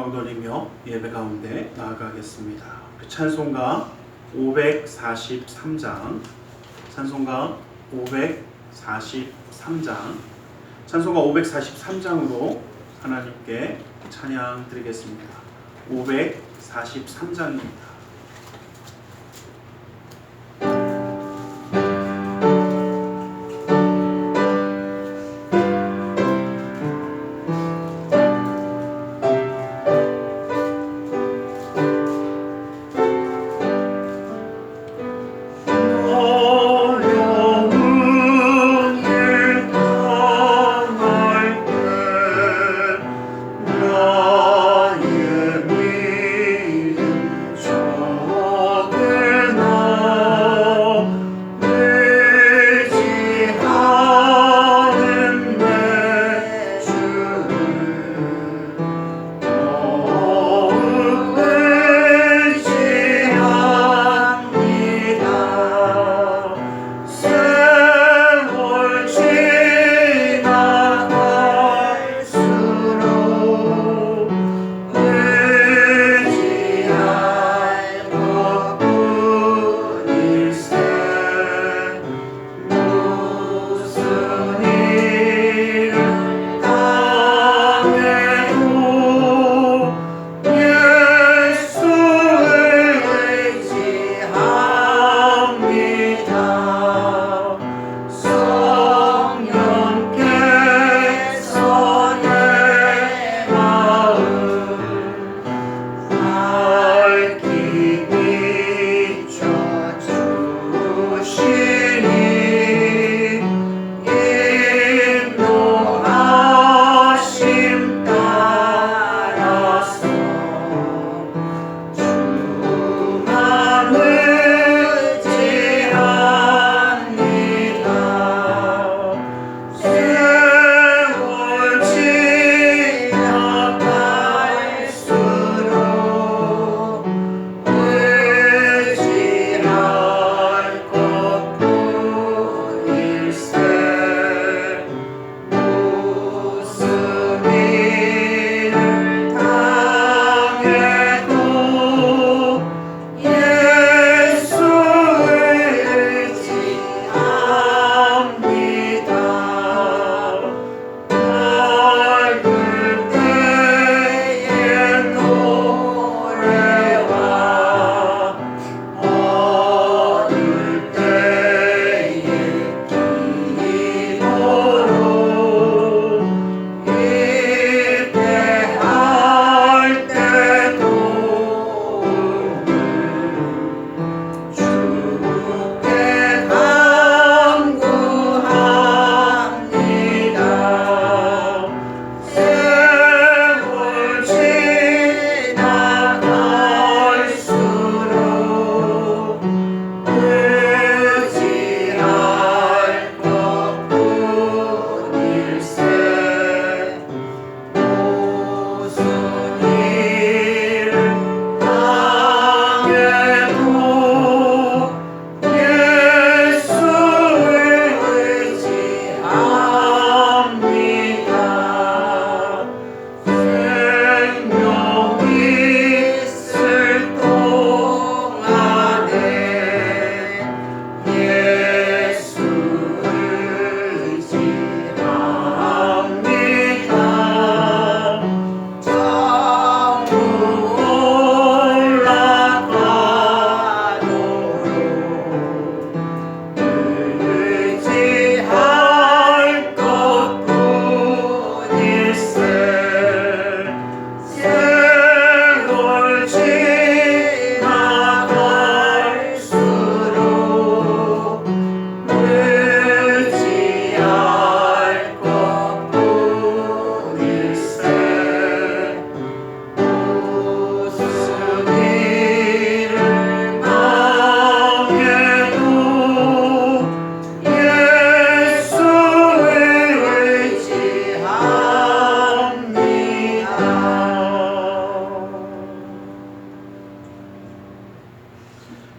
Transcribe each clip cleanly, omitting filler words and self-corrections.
영광 돌리며 예배 가운데 나아가겠습니다. 찬송가 543장, 찬송가 543장으로 하나님께 찬양 드리겠습니다. 543장입니다.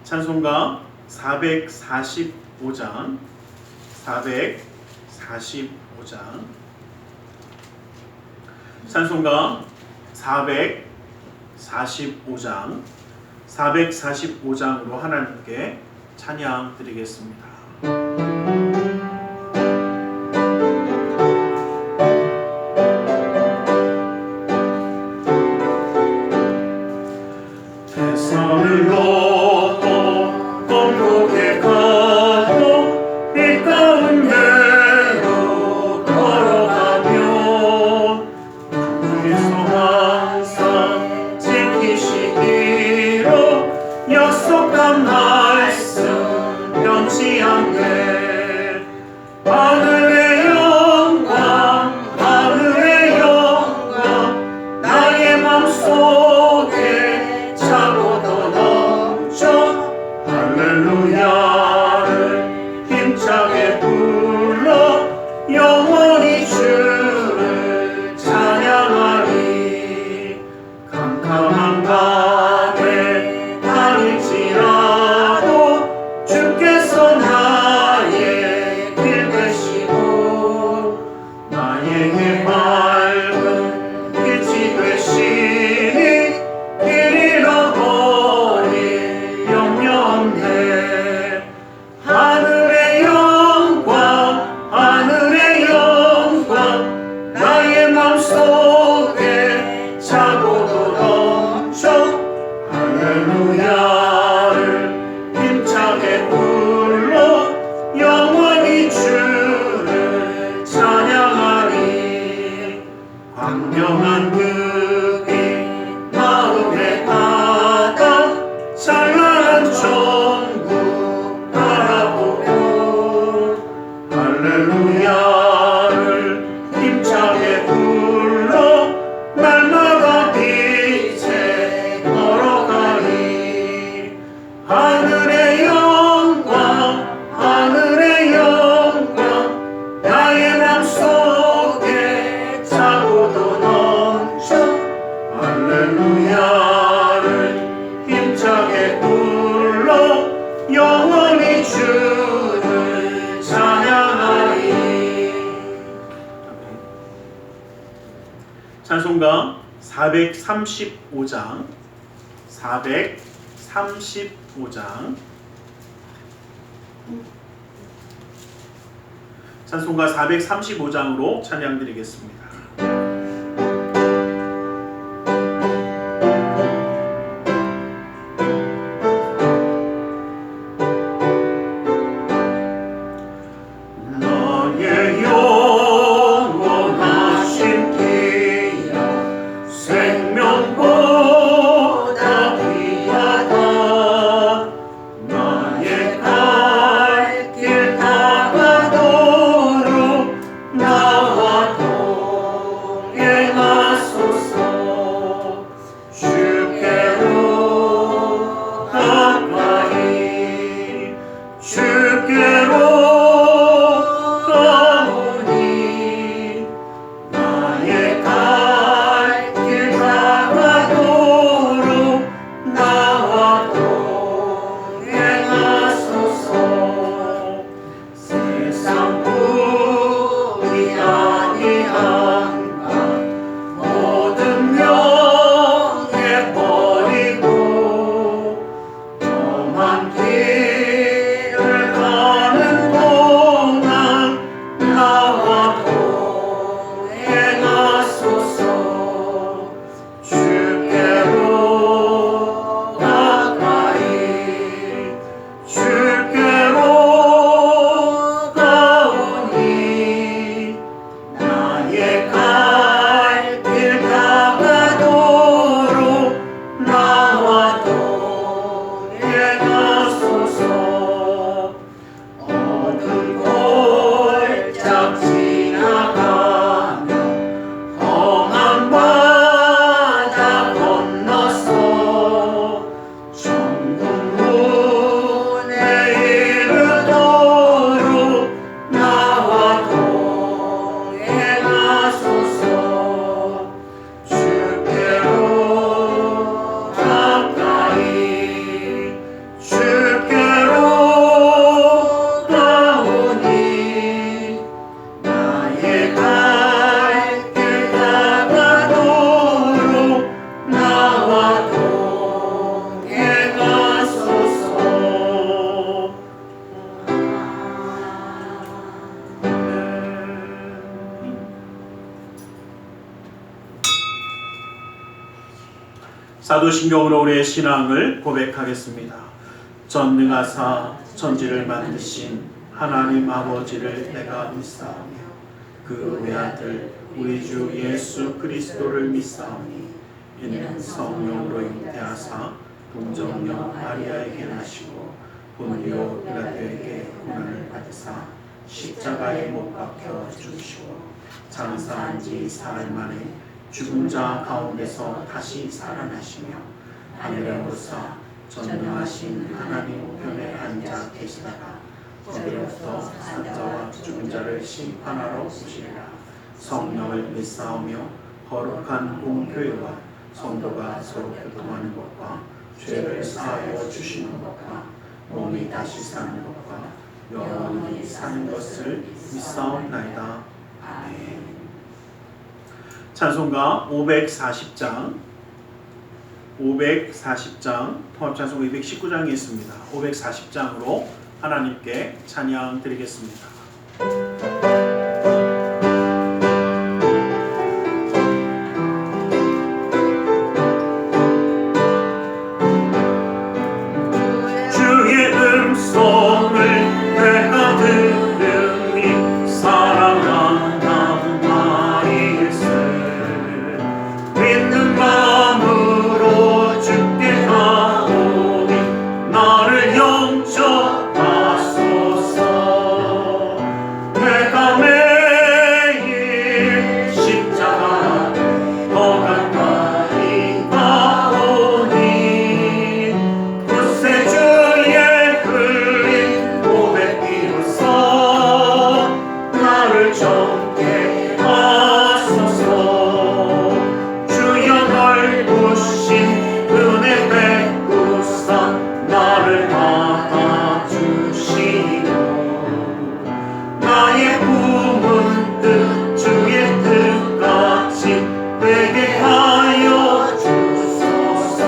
찬송가 445장 찬송가 445장 445장 445장으로 하나님께 찬양 드리겠습니다. 대선을 넘어 건국에 가도 빛 가운데로 걸어가면 주께서 항상 지키시기로 약속한 말씀 변치 않네. 하늘의 영광 하늘의 영광 나의 맘속에 차고도 넘쳐 할렐루야를 힘차게 불러 영원히 주를 찬양하리. 캄캄한 밤에 다닐지라도 주께서 나의 길 되시고 나에게 밝은 빛이 되시니 길 잃어버릴 염려 없네. 하늘의 영광 하늘의 영광 나의 맘속에 차고도 넘쳐 할렐루야를 힘차게 불러 영원히 주를 찬양하리. 광명한 그빛 마음에 받아 찬란한 천국 바라보고 할렐루야를 힘차게 불러 날마다 빛에 걸어가리. 하늘의 영광 하늘의 영광 나의 맘속에 차고도 넘쳐 할렐루야를 힘차게 불러 영원히 주를 찬양하리. 찬송가 435장 435장 찬송가 435장으로 찬양 드리겠습니다. 나의 영원하신 기여 생명보다 귀하다. 나의 갈 길 다가도록 나와 사도신경으로 우리의 신앙을 고백하겠습니다. 전능하사 천지를 만드신 하나님 아버지를 내가 믿사오며 그 외아들 우리 주 예수 그리스도를 믿사오니 이는 성령으로 잉태하사 동정녀 마리아에게 나시고 본디오 빌라도에게 고난을 받으사 십자가에 못 박혀 죽으시고 장사한 지 사흘 만에 죽은 자 가운데서 다시 살아나시며 하늘에 오르사 전능하신 하나님 우편에 앉아 계시다가 거기로부터 산자와 죽은 자를 심판하러 오시리라. 성령을 믿사오며 거룩한 공교회와 성도가 서로 교통하는 것과 죄를 사하여 주시는 것과 몸이 다시 사는 것과 영원히 사는 것을 믿사옵나이다. 아멘. 찬송가 540장 통합찬송가 219장이 있습니다. 540장으로 하나님께 찬양 드리겠습니다. 주의 음성을 내가 들으니 사랑한다는 말일세. 믿는 마음으로 주께 가오니 나를 영접하소서. 내가 매일 십자가 더 가까이 가오니 구세주의 흘린 고백이로써 나를 정케 하소서. 주여 넓으신 은혜 베푸사 나를 받아주시고 나의 품은 뜻 주의 뜻같이 되게 하여 주소서.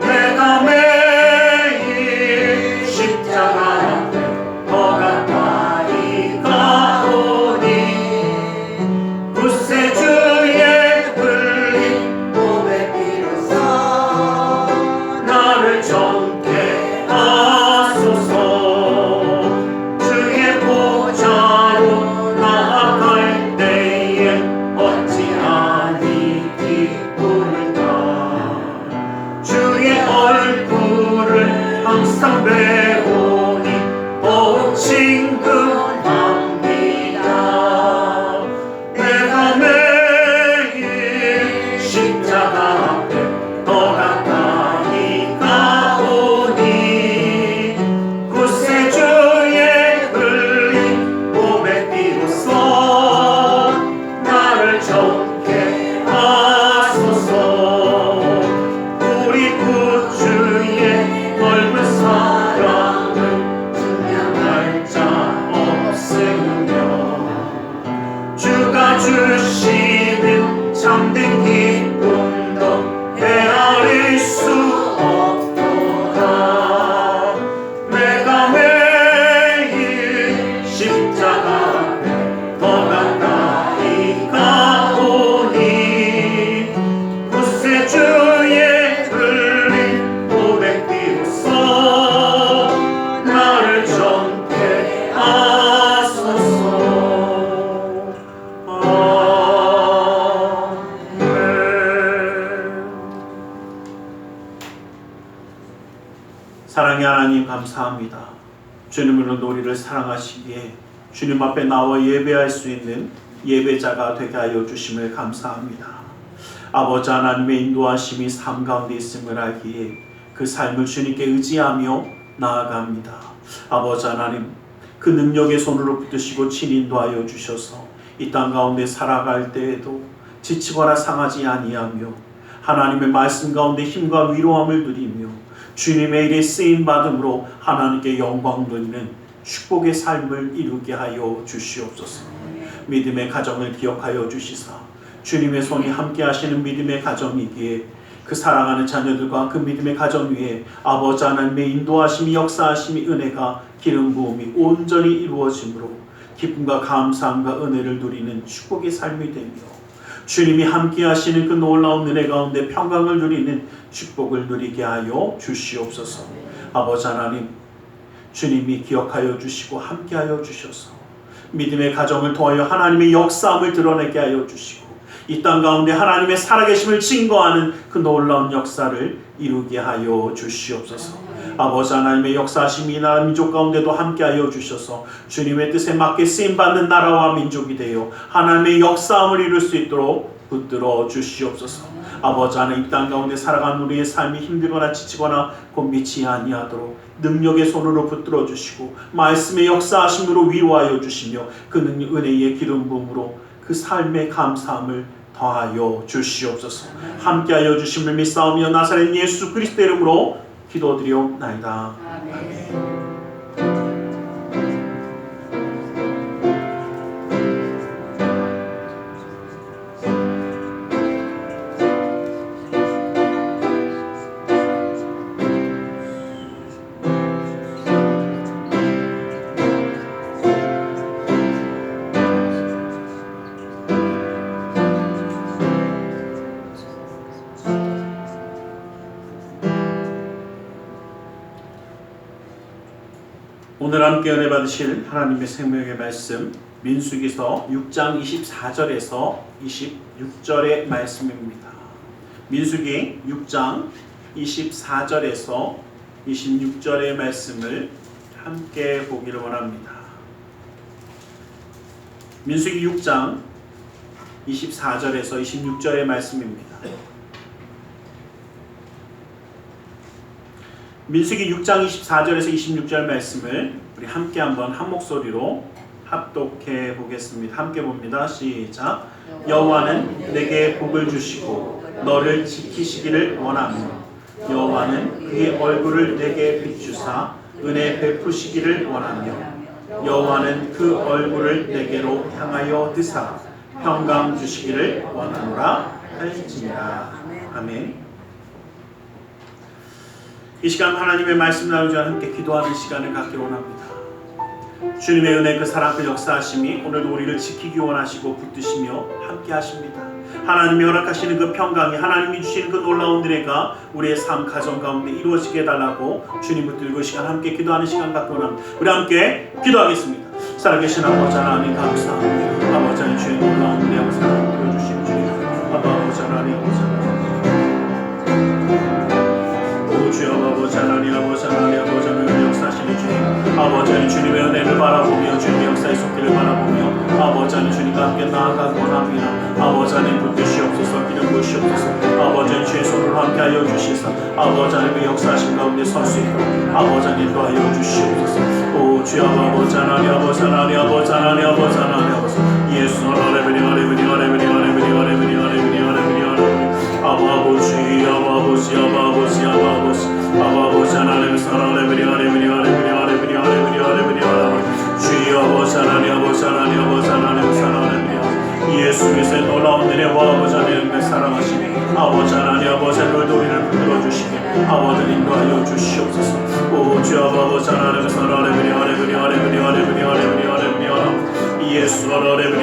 내가 매일 십자가 앞에 더 가까이 가오니 구세주의 흘린 고백이로써 나를 정케 하소서. 주의 보좌로 나아갈 때에 어찌하니 기쁠까. 주의 얼굴을 항상 배우니 더욱 친근합니다. 내가 매일 십자가 앞에 더 가까이 가오니 구세주의 흘린 고백비로써 나를 정케 하소서. 우리 구주의 넓은 사랑을 증명할 자 없으며 주가 주시는 참된 기쁨도 헤아릴 수 없도다. 내가 매일 십자가 앞에 더 가까이 가오니 구세주의 흘린 고백비로써 나를 정케 하소서. 사랑의 하나님 감사합니다. 주님으로 우리를 사랑하시기에 주님 앞에 나와 예배할 수 있는 예배자가 되게 하여 주심을 감사합니다. 아버지 하나님의 인도하심이 삶 가운데 있음을 알기에 그 삶을 주님께 의지하며 나아갑니다. 아버지 하나님, 그 능력의 손으로 붙드시고 친인도하여 주셔서 이 땅 가운데 살아갈 때에도 지치거나 상하지 아니하며 하나님의 말씀 가운데 힘과 위로함을 누리며 주님의 일에 쓰임받음으로 하나님께 영광 돌리는 축복의 삶을 이루게 하여 주시옵소서. 믿음의 가정을 기억하여 주시사 주님의 손이 함께 하시는 믿음의 가정이기에 그 사랑하는 자녀들과 그 믿음의 가정 위에 아버지 하나님의 인도하심이 역사하심이 은혜가 기름 부음이 온전히 이루어지므로 기쁨과 감사함과 은혜를 누리는 축복의 삶이 되며 주님이 함께 하시는 그 놀라운 은혜 가운데 평강을 누리는 축복을 누리게 하여 주시옵소서. 아버지 하나님, 주님이 기억하여 주시고 함께하여 주셔서 믿음의 가정을 통하여 하나님의 역사함을 드러내게 하여 주시고 이 땅 가운데 하나님의 살아계심을 증거하는 그 놀라운 역사를 이루게 하여 주시옵소서. 아버지 하나님의 역사하심이 이 나라 민족 가운데도 함께하여 주셔서 주님의 뜻에 맞게 쓰임받는 나라와 민족이 되어 하나님의 역사함을 이룰 수 있도록 붙들어 주시옵소서. 아버지 하나님, 이 땅 가운데 살아가는 우리의 삶이 힘들거나 지치거나 곤비치 아니하도록 능력의 손으로 붙들어 주시고 말씀의 역사하심으로 위로하여 주시며 그 은혜의 기름 부음으로 그 삶의 감사함을 더하여 주시옵소서. 함께하여 주심을 믿사오며 나사렛 예수 그리스도의 이름으로 기도드리옵나이다. 아멘. 오늘 함께 은혜 받으실 하나님의 생명의 말씀 민수기서 6장 24절에서 26절의 말씀입니다. 민수기 6장 24절에서 26절의 말씀을 함께 보기를 원합니다. 민수기 6장 24절에서 26절의 말씀입니다. 민수기 6장 24절에서 26절 말씀을 우리 함께 한번 한 목소리로 합독해 보겠습니다. 함께 봅니다. 시작. 여호와는 내게 복을 주시고 너를 지키시기를 원하며 여호와는 그의 얼굴을 내게 비추사 은혜 베푸시기를 원하며 여호와는 그 얼굴을 내게로 향하여 드사 평강 주시기를 원하노라 할지니라. 아멘. 이 시간 하나님의 말씀 나누자 함께 기도하는 시간을 갖기를 원합니다. 주님의 은혜 그 사랑 그 역사하심이 오늘도 우리를 지키기 원하시고 붙드시며 함께 하십니다. 하나님이 허락하시는 그 평강이 하나님이 주시는 그 놀라운 은혜가 우리의 삶 가정 가운데 이루어지게 해달라고 주님 붙들고 이 시간 함께 기도하는 시간 갖기를 원합니다. 우리 함께 기도하겠습니다. 살아계신 아버지 하나님 감사합니다. 아버지 하나님 주의 놀라운 은혜와 사랑을 보여주시는 주님 아버지 하나님 주여 아버지 하나님 아버지 하나님 아버지 하나님 역사하시는 주님 아버지 하나님 주님의 은혜를 바라보며 주님의 역사의 속기를 바라보며 아버지 하나님 주님과 함께 나아가기 원합니다. 아버지 하나님 붙드시옵소서 기름 부으시옵소서 아버지 하나님 주의 손으로 함께하여 주시사 아버지 하나님의 역사하신 가운데 설 수 있도록 아버지 하나님 도와여 주시옵소서. 오 주여 아버지 하나님 아버지 하나님 아버지 하나님 아버지 하나님 아버지 예수 하나님 아버지 하나님 사랑하네 주여 아버지 하나님 아버지 하나님 아버지 하나님 사랑하네 예수 그리스도의 놀라운 은혜와 아버지 하나님의 사랑하시니 아버지 하나님 아버지 하나님 우리를 붙들어 주시니 아버지 인도하여 주시옵소서. 오 주여 아버지 하나님 사랑하네 예수 하나님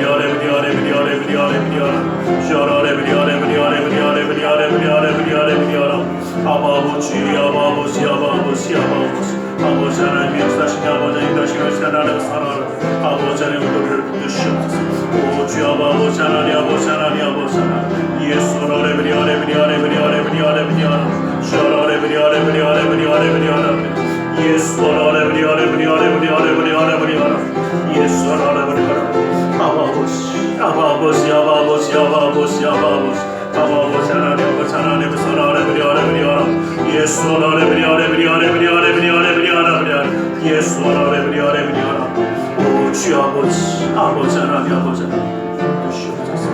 아버지 하나님 역사하시니 아버지 인도하시니 하나님 사랑하는 아버지 하나님 우리를 붙드시옵소서. 오 주여 아버지 하나님 아버지 하나님 아버지 하나님 예수 하나님 예수 아버지 하나님 사랑하네 예수 오 주여 아버지 하나님 아버지 하나님 주시옵소서.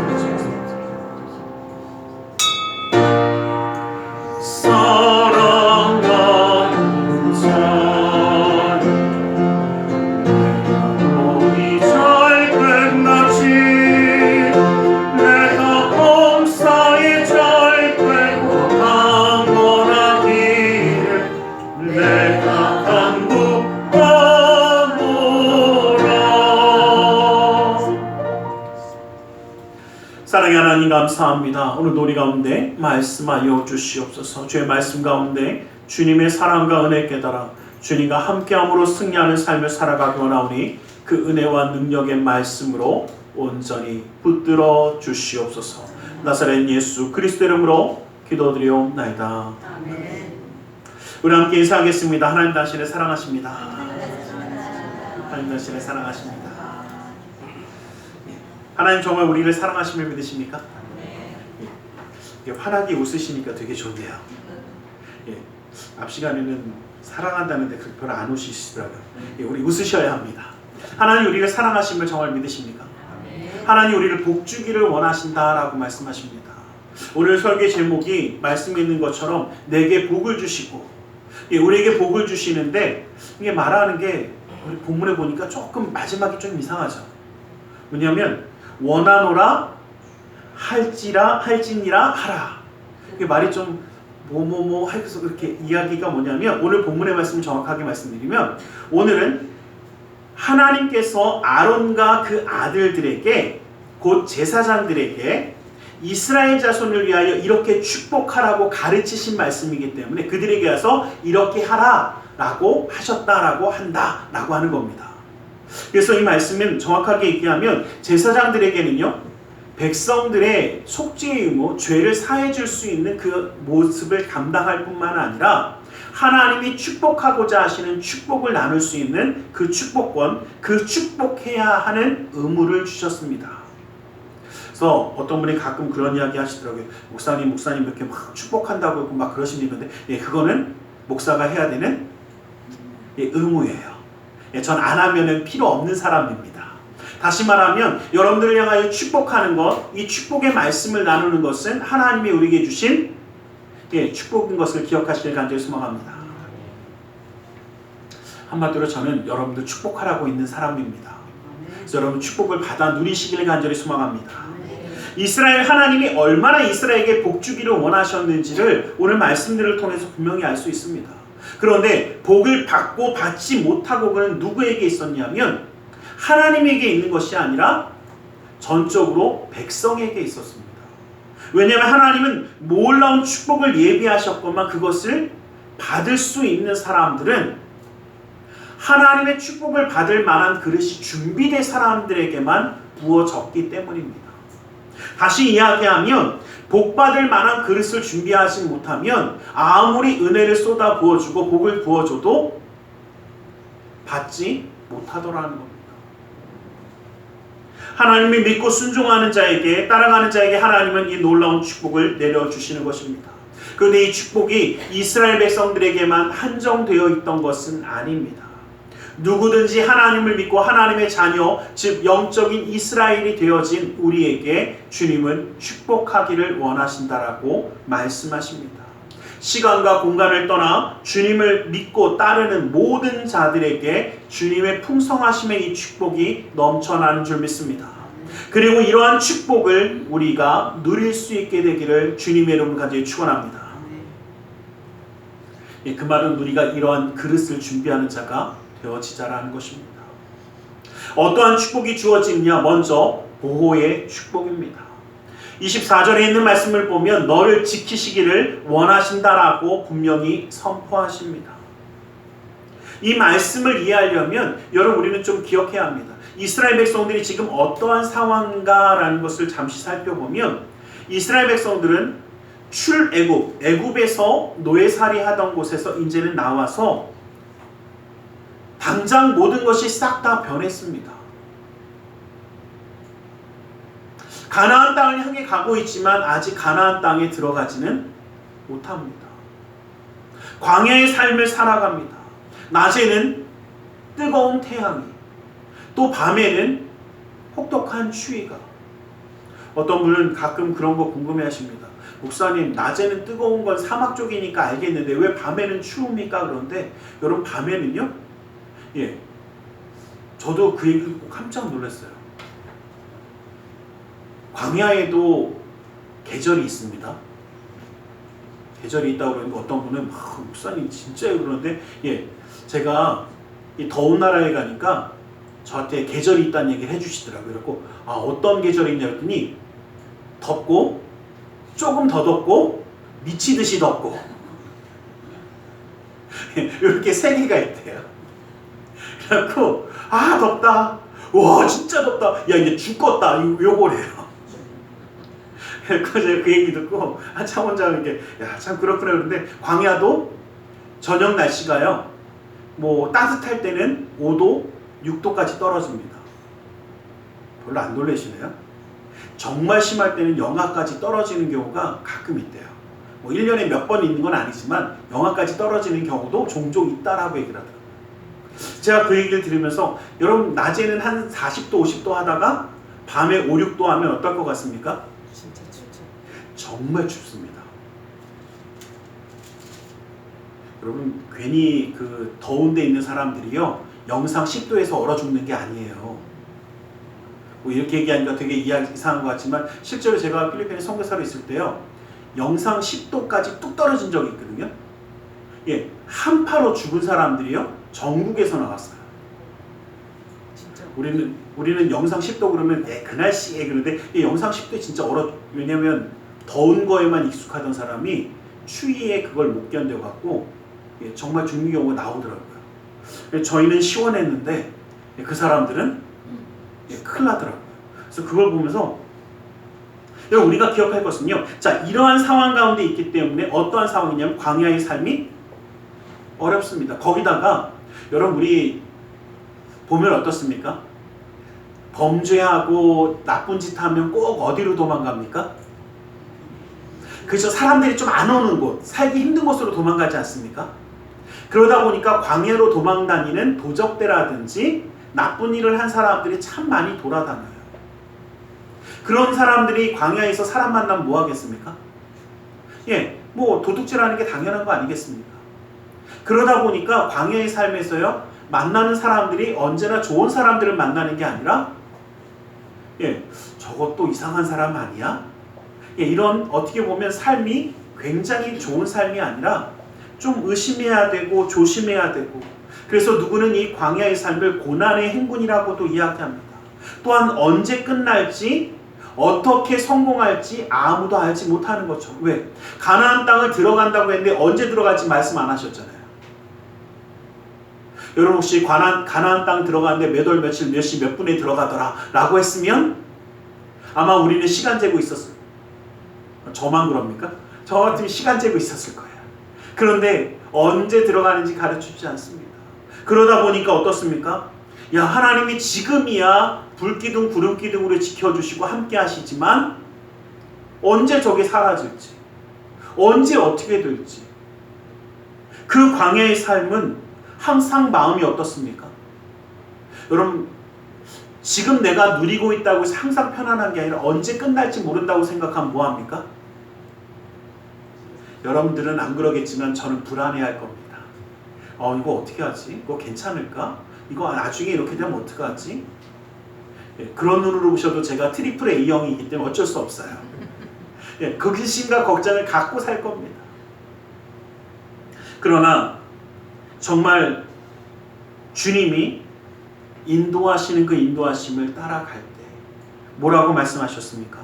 하나님 감사합니다. 오늘 놀이 가운데 말씀하여 주시옵소서. 주의 말씀 가운데 주님의 사랑과 은혜 깨달아 주님과 함께함으로 승리하는 삶을 살아가기 원하오니 그 은혜와 능력의 말씀으로 온전히 붙들어 주시옵소서. 나사렛 예수 그리스도 이름으로 기도드리옵나이다. 아멘. 우리 함께 인사하겠습니다. 하나님 당신을 사랑하십니다. 하나님 당신을 사랑하십니다. 하나님 정말 우리를 사랑하심을 믿으십니까? 환하게 웃으시니까 되게 좋네요. 앞 시간에는 사랑한다는데 별로 안 웃으시더라고요. 우리 웃으셔야 합니다. 하나님 우리를 사랑하심을 정말 믿으십니까? 하나님 우리를 복주기를 원하신다라고 말씀하십니다. 오늘 설계 제목이 말씀에 있는 것처럼 내게 복을 주시고 우리에게 복을 주시는데 이게 말하는 게 우리 본문에 보니까 조금 마지막이 좀 이상하죠. 왜냐하면 원하노라 할지니라 하라. 이게 말이 좀 뭐뭐뭐 해서 그렇게 이야기가 뭐냐면 오늘 본문의 말씀을 정확하게 말씀드리면 오늘은 하나님께서 아론과 그 아들들에게 곧 제사장들에게 이스라엘 자손을 위하여 이렇게 축복하라고 가르치신 말씀이기 때문에 그들에게 와서 이렇게 하라라고 하셨다라고 한다라고 하는 겁니다. 그래서 이 말씀은 정확하게 얘기하면 제사장들에게는요 백성들의 속죄의 의무, 죄를 사해 줄 수 있는 그 모습을 감당할 뿐만 아니라 하나님이 축복하고자 하시는 축복을 나눌 수 있는 그 축복권, 그 축복해야 하는 의무를 주셨습니다. 그래서 어떤 분이 가끔 그런 이야기 하시더라고요. 목사님 이렇게 막 축복한다고 막 그러시는 분인데 그거는 목사가 해야 되는 의무예요. 전 안 하면은 필요 없는 사람입니다. 다시 말하면 여러분들을 향하여 축복하는 것, 이 축복의 말씀을 나누는 것은 하나님이 우리에게 주신 축복인 것을 기억하시길 간절히 소망합니다. 한마디로 저는 여러분들 축복하라고 있는 사람입니다. 그래서 여러분 축복을 받아 누리시길 간절히 소망합니다. 이스라엘 하나님이 얼마나 이스라엘에게 복 주기를 원하셨는지를 오늘 말씀들을 통해서 분명히 알 수 있습니다. 그런데 복을 받고 받지 못하고 그는 누구에게 있었냐면 하나님에게 있는 것이 아니라 전적으로 백성에게 있었습니다. 왜냐하면 하나님은 놀라운 축복을 예비하셨건만 그것을 받을 수 있는 사람들은 하나님의 축복을 받을 만한 그릇이 준비된 사람들에게만 부어졌기 때문입니다. 다시 이야기하면 복받을 만한 그릇을 준비하지 못하면 아무리 은혜를 쏟아 부어주고 복을 부어줘도 받지 못하더라는 겁니다. 하나님이 믿고 순종하는 자에게 따라가는 자에게 하나님은 이 놀라운 축복을 내려주시는 것입니다. 그런데 이 축복이 이스라엘 백성들에게만 한정되어 있던 것은 아닙니다. 누구든지 하나님을 믿고 하나님의 자녀, 즉 영적인 이스라엘이 되어진 우리에게 주님은 축복하기를 원하신다라고 말씀하십니다. 시간과 공간을 떠나 주님을 믿고 따르는 모든 자들에게 주님의 풍성하심의 이 축복이 넘쳐나는 줄 믿습니다. 그리고 이러한 축복을 우리가 누릴 수 있게 되기를 주님의 이름으로 간절히 축원합니다. 그 말은 우리가 이러한 그릇을 준비하는 자가 되어지자라는 것입니다. 어떠한 축복이 주어지느냐? 먼저 보호의 축복입니다. 24절에 있는 말씀을 보면 너를 지키시기를 원하신다라고 분명히 선포하십니다. 이 말씀을 이해하려면 여러분 우리는 좀 기억해야 합니다. 이스라엘 백성들이 지금 어떠한 상황인가라는 것을 잠시 살펴보면 이스라엘 백성들은 애굽에서 노예살이 하던 곳에서 이제는 나와서 당장 모든 것이 싹 다 변했습니다. 가나안 땅을 향해 가고 있지만 아직 가나안 땅에 들어가지는 못합니다. 광야의 삶을 살아갑니다. 낮에는 뜨거운 태양이, 또 밤에는 혹독한 추위가. 어떤 분은 가끔 그런 거 궁금해하십니다. 목사님, 낮에는 뜨거운 건 사막 쪽이니까 알겠는데 왜 밤에는 추웁니까? 그런데 여러분 밤에는요? 저도 그 얘기 듣고 깜짝 놀랐어요. 광야에도 계절이 있습니다. 계절이 있다고 그러는데 어떤 분은 목사님 진짜요? 그러는데 제가 이 더운 나라에 가니까 저한테 계절이 있다는 얘기를 해주시더라고요. 그래서 어떤 계절이 있냐 했더니 덥고 조금 더 덥고 미치듯이 덥고 이렇게 세 개가 있대요. 그래갖고 아 덥다, 와 진짜 덥다, 야 이제 죽겠다, 요거래요. 그래서 제가 그 얘기 듣고 참원장에게 야 참 그렇구나. 그런데 광야도 저녁 날씨가요 뭐 따뜻할 때는 5도 6도까지 떨어집니다. 별로 안 놀라시네요. 정말 심할 때는 영하까지 떨어지는 경우가 가끔 있대요. 뭐 1년에 몇 번 있는 건 아니지만 영하까지 떨어지는 경우도 종종 있다라고 얘기를 하더라고요. 제가 그 얘기를 들으면서 여러분 낮에는 한 40도 50도 하다가 밤에 5, 6도 하면 어떨 것 같습니까? 진짜 춥죠. 정말 춥습니다. 여러분 괜히 그 더운 데 있는 사람들이요 영상 10도에서 얼어 죽는 게 아니에요. 뭐 이렇게 얘기하니까 되게 이상한 것 같지만 실제로 제가 필리핀에 선교사로 있을 때요 영상 10도까지 뚝 떨어진 적이 있거든요. 예, 한파로 죽은 사람들이요 전국에서 나왔어요. 진짜. 우리는 영상 10도 그러면 그 날씨에 그런데 이 영상 10도에 진짜 왜냐면 더운 거에만 익숙하던 사람이 추위에 그걸 못 견뎌갖고 예, 정말 죽는 경우가 나오더라고요. 저희는 시원했는데 그 사람들은 예, 큰일 나더라고요. 그래서 그걸 보면서 우리가 기억할 것은요. 자, 이러한 상황 가운데 있기 때문에 어떠한 상황이냐면 광야의 삶이 어렵습니다. 거기다가 여러분 우리 보면 어떻습니까? 범죄하고 나쁜 짓 하면 꼭 어디로 도망갑니까? 그죠? 사람들이 좀 안 오는 곳, 살기 힘든 곳으로 도망가지 않습니까? 그러다 보니까 광야로 도망다니는 도적대라든지 나쁜 일을 한 사람들이 참 많이 돌아다녀요. 그런 사람들이 광야에서 사람 만나면 뭐 하겠습니까? 예, 뭐 도둑질하는 게 당연한 거 아니겠습니까? 그러다 보니까 광야의 삶에서요 만나는 사람들이 언제나 좋은 사람들을 만나는 게 아니라 예, 저것도 이상한 사람 아니야? 예, 이런 어떻게 보면 삶이 굉장히 좋은 삶이 아니라 좀 의심해야 되고 조심해야 되고 그래서 누구는 이 광야의 삶을 고난의 행군이라고도 이야기합니다. 또한 언제 끝날지 어떻게 성공할지 아무도 알지 못하는 것처럼. 왜? 가나안 땅을 들어간다고 했는데 언제 들어갈지 말씀 안 하셨잖아요. 여러분 혹시 가나안 땅 들어가는데 몇 월 며칠 몇 시 몇 분에 들어가더라 라고 했으면 아마 우리는 시간 재고 있었어요. 저만 그럽니까? 저 같으면 시간 재고 있었을 거예요. 그런데 언제 들어가는지 가르쳐주지 않습니다. 그러다 보니까 어떻습니까? 야 하나님이 지금이야 불기둥 구름기둥으로 지켜주시고 함께 하시지만 언제 저게 사라질지 언제 어떻게 될지 그 광야의 삶은 항상 마음이 어떻습니까? 여러분 지금 내가 누리고 있다고 해서 항상 편안한 게 아니라 언제 끝날지 모른다고 생각하면 뭐합니까? 여러분들은 안 그러겠지만 저는 불안해할 겁니다. 이거 어떻게 하지? 이거 괜찮을까? 이거 나중에 이렇게 되면 어떡하지? 예, 그런 눈으로 보셔도 제가 트리플 A형이기 때문에 어쩔 수 없어요. 예, 그 근심과 걱정을 갖고 살 겁니다. 그러나 정말 주님이 인도하시는 그 인도하심을 따라갈 때 뭐라고 말씀하셨습니까?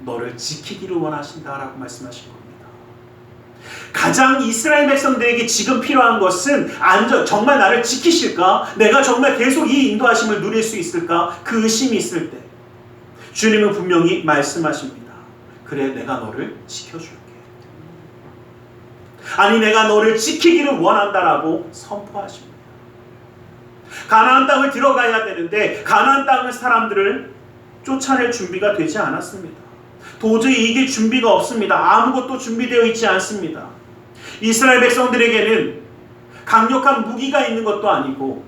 너를 지키기를 원하신다라고 말씀하신 겁니다. 가장 이스라엘 백성들에게 지금 필요한 것은 정말 나를 지키실까? 내가 정말 계속 이 인도하심을 누릴 수 있을까? 그 의심이 있을 때 주님은 분명히 말씀하십니다. 그래 내가 너를 지켜줄게. 아니 내가 너를 지키기를 원한다라고 선포하십니다. 가나안 땅을 들어가야 되는데 가나안 땅의 사람들을 쫓아낼 준비가 되지 않았습니다. 도저히 이길 준비가 없습니다. 아무것도 준비되어 있지 않습니다. 이스라엘 백성들에게는 강력한 무기가 있는 것도 아니고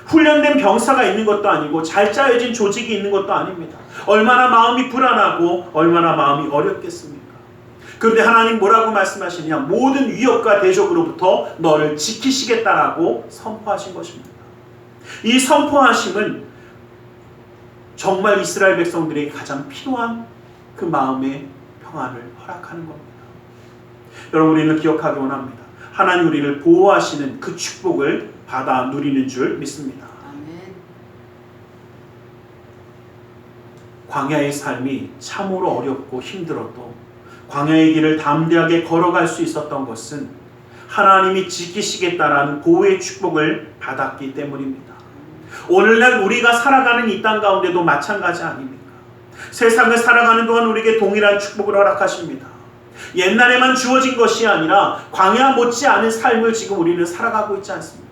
훈련된 병사가 있는 것도 아니고 잘 짜여진 조직이 있는 것도 아닙니다. 얼마나 마음이 불안하고 얼마나 마음이 어렵겠습니까? 그런데 하나님 뭐라고 말씀하시냐? 모든 위협과 대적으로부터 너를 지키시겠다라고 선포하신 것입니다. 이 선포하심은 정말 이스라엘 백성들에게 가장 필요한 그 마음의 평안을 허락하는 겁니다. 여러분 우리는 기억하기 원합니다. 하나님 우리를 보호하시는 그 축복을 받아 누리는 줄 믿습니다. 아멘. 광야의 삶이 참으로 어렵고 힘들어도 광야의 길을 담대하게 걸어갈 수 있었던 것은 하나님이 지키시겠다라는 보호의 축복을 받았기 때문입니다. 오늘날 우리가 살아가는 이 땅 가운데도 마찬가지 아닙니까? 세상을 살아가는 동안 우리에게 동일한 축복을 허락하십니다. 옛날에만 주어진 것이 아니라 광야 못지않은 삶을 지금 우리는 살아가고 있지 않습니까?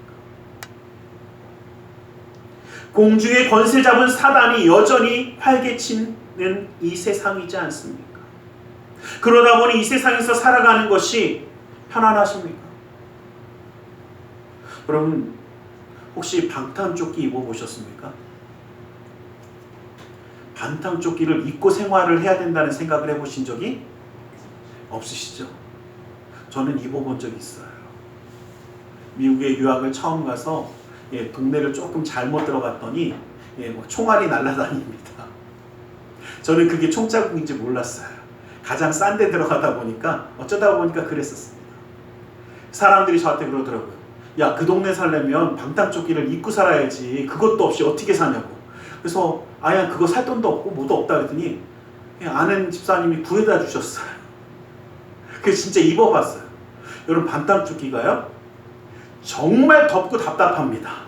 공중의 권세 잡은 사단이 여전히 활개치는 이 세상이지 않습니까? 그러다 보니 이 세상에서 살아가는 것이 편안하십니까? 여러분, 혹시 방탄조끼 입어보셨습니까? 방탄조끼를 입고 생활을 해야 된다는 생각을 해보신 적이 없으시죠? 저는 입어본 적이 있어요. 미국에 유학을 처음 가서 동네를 조금 잘못 들어갔더니 총알이 날아다닙니다. 저는 그게 총자국인지 몰랐어요. 가장 싼 데 들어가다 보니까 어쩌다 보니까 그랬었습니다. 사람들이 저한테 그러더라고요. 야, 그 동네 살려면 방탄조끼를 입고 살아야지. 그것도 없이 어떻게 사냐고. 그래서 아야, 그거 살 돈도 없고 뭐도 없다 그랬더니 그냥 아는 집사님이 구해다 주셨어요. 그래서 진짜 입어봤어요. 여러분, 방탄조끼가요 정말 덥고 답답합니다.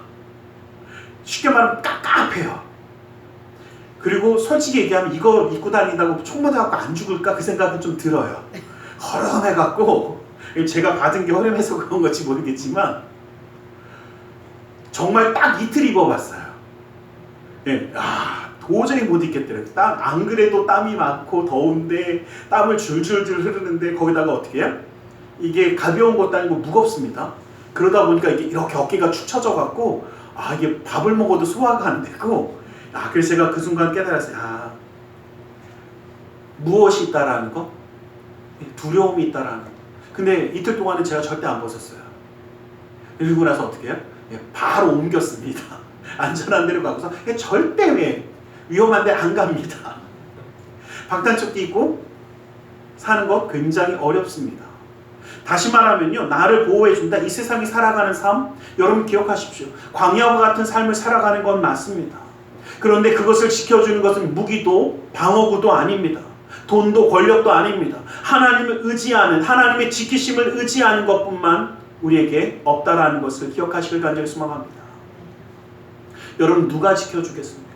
쉽게 말하면 깝깝해요. 그리고 솔직히 얘기하면 이거 입고 다닌다고 총 맞아갖고 안 죽을까 그 생각은 좀 들어요. 허름해갖고, 제가 받은 게 허름해서 그런 건지 모르겠지만 정말 딱 이틀 입어봤어요. 도저히 못 입겠더라고요. 안 그래도 땀이 많고 더운데 땀을 줄줄줄 흐르는데 거기다가 어떻게 해요? 이게 가벼운 것도 아니고 무겁습니다. 그러다 보니까 이게 이렇게 어깨가 축 처져 갖고 이게 밥을 먹어도 소화가 안 되고, 그래서 제가 그 순간 깨달았어요. 무엇이 있다라는 거? 두려움이 있다라는 거. 근데 이틀 동안은 제가 절대 안 벗었어요. 그리고 나서 어떻게 해요? 바로 옮겼습니다. 안전한 데로 가고서 절대 위험한 데 안 갑니다. 방탄조끼 입고 사는 것 굉장히 어렵습니다. 다시 말하면요, 나를 보호해준다. 이 세상이 살아가는 삶, 여러분 기억하십시오. 광야와 같은 삶을 살아가는 건 맞습니다. 그런데 그것을 지켜주는 것은 무기도 방어구도 아닙니다. 돈도 권력도 아닙니다. 하나님을 의지하는, 하나님의 지키심을 의지하는 것뿐만 우리에게 없다라는 것을 기억하시길 간절히 소망합니다. 여러분, 누가 지켜주겠습니까?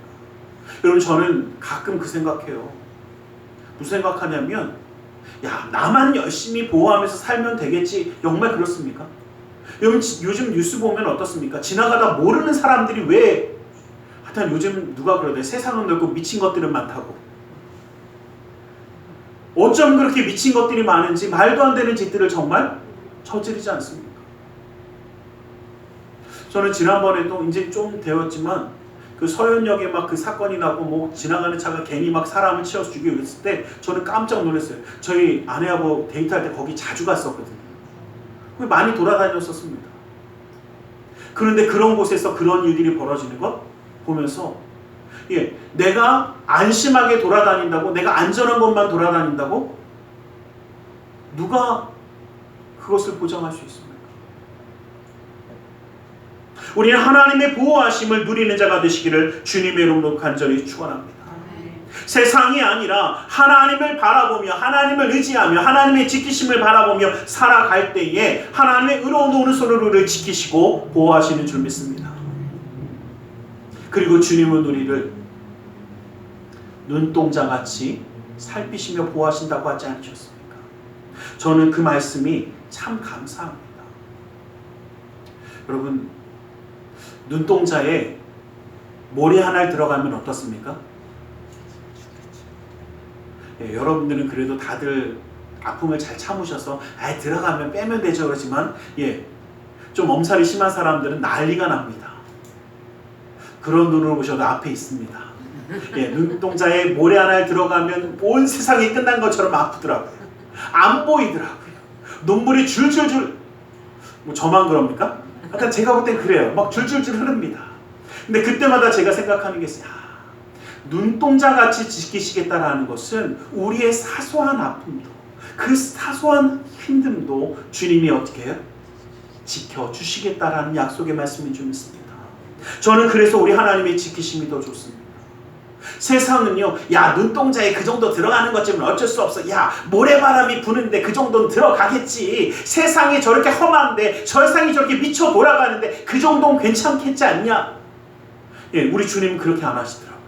여러분, 저는 가끔 그 생각해요. 무슨 생각하냐면, 나만 열심히 보호하면서 살면 되겠지. 정말 그렇습니까? 여러분, 요즘 뉴스 보면 어떻습니까? 지나가다 모르는 사람들이 왜, 하여튼 요즘 누가 그러대. 세상은 넓고 미친 것들은 많다고. 어쩜 그렇게 미친 것들이 많은지 말도 안 되는 짓들을 정말 저지르지 않습니까? 저는 지난번에도 이제 좀 되었지만 그 서현역에 막 그 사건이 나고 지나가는 차가 괜히 막 사람을 치어서 죽이고 그랬을 때 저는 깜짝 놀랐어요. 저희 아내하고 데이트할 때 거기 자주 갔었거든요. 많이 돌아다녔었습니다. 그런데 그런 곳에서 그런 일들이 벌어지는 것 보면서 내가 안심하게 돌아다닌다고, 내가 안전한 곳만 돌아다닌다고 누가 그것을 보장할 수 있습니까? 우리는 하나님의 보호하심을 누리는 자가 되시기를 주님의 이름으로 간절히 축원합니다. 세상이 아니라 하나님을 바라보며, 하나님을 의지하며, 하나님의 지키심을 바라보며 살아갈 때에 하나님의 의로운 오른손으로 우리를 지키시고 보호하시는 줄 믿습니다. 그리고 주님은 우리를 눈동자같이 살피시며 보호하신다고 하지 않으셨습니까? 저는 그 말씀이 참 감사합니다. 여러분, 눈동자에 모래 하나 들어가면 어떻습니까? 여러분들은 그래도 다들 아픔을 잘 참으셔서 들어가면 빼면 되죠 그러지만 좀 엄살이 심한 사람들은 난리가 납니다. 그런 눈으로 보셔도 앞에 있습니다. 눈동자에 모래 하나 들어가면 온 세상이 끝난 것처럼 아프더라고요. 안 보이더라고요. 눈물이 줄줄줄. 저만 그럽니까? 하여튼 제가 볼 땐 그래요. 막 줄줄줄 흐릅니다. 근데 그때마다 제가 생각하는 게 있어요. 눈동자같이 지키시겠다라는 것은 우리의 사소한 아픔도, 그 사소한 힘듦도 주님이 어떻게 해요? 지켜주시겠다라는 약속의 말씀인 줄 믿습니다. 저는 그래서 우리 하나님의 지키심이 더 좋습니다. 세상은요, 야, 눈동자에 그 정도 들어가는 것쯤은 어쩔 수 없어. 야, 모래바람이 부는데 그 정도는 들어가겠지. 세상이 저렇게 험한데, 세상이 저렇게 미쳐 돌아가는데 그 정도는 괜찮겠지 않냐? 예, 우리 주님은 그렇게 안 하시더라고요.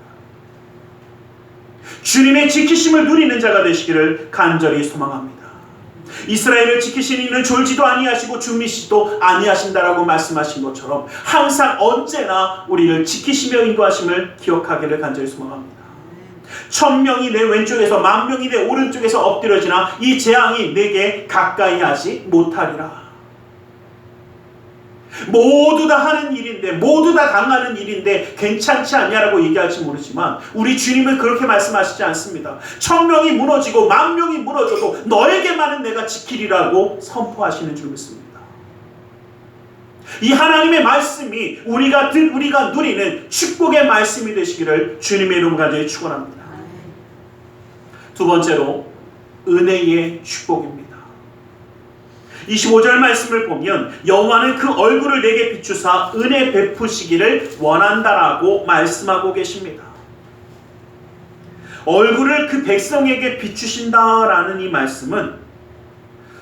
주님의 지키심을 누리는 자가 되시기를 간절히 소망합니다. 이스라엘을 지키시는 이는 졸지도 아니하시고 주무시지도 아니하신다라고 말씀하신 것처럼 항상 언제나 우리를 지키시며 인도하심을 기억하기를 간절히 소망합니다. 1000명이 내 왼쪽에서 10,000명이 내 오른쪽에서 엎드려지나 이 재앙이 내게 가까이 하지 못하리라. 모두 다 하는 일인데, 모두 다 당하는 일인데 괜찮지 않냐라고 얘기할지 모르지만 우리 주님은 그렇게 말씀하시지 않습니다. 1000명이 무너지고 10,000명이 무너져도 너에게만은 내가 지키리라고 선포하시는 줄 믿습니다. 이 하나님의 말씀이 우리가 누리는 축복의 말씀이 되시기를 주님의 이름 간절히 축원합니다. 두 번째로 은혜의 축복입니다. 25절 말씀을 보면 여호와는 그 얼굴을 내게 비추사 은혜 베푸시기를 원한다라고 말씀하고 계십니다. 얼굴을 그 백성에게 비추신다라는 이 말씀은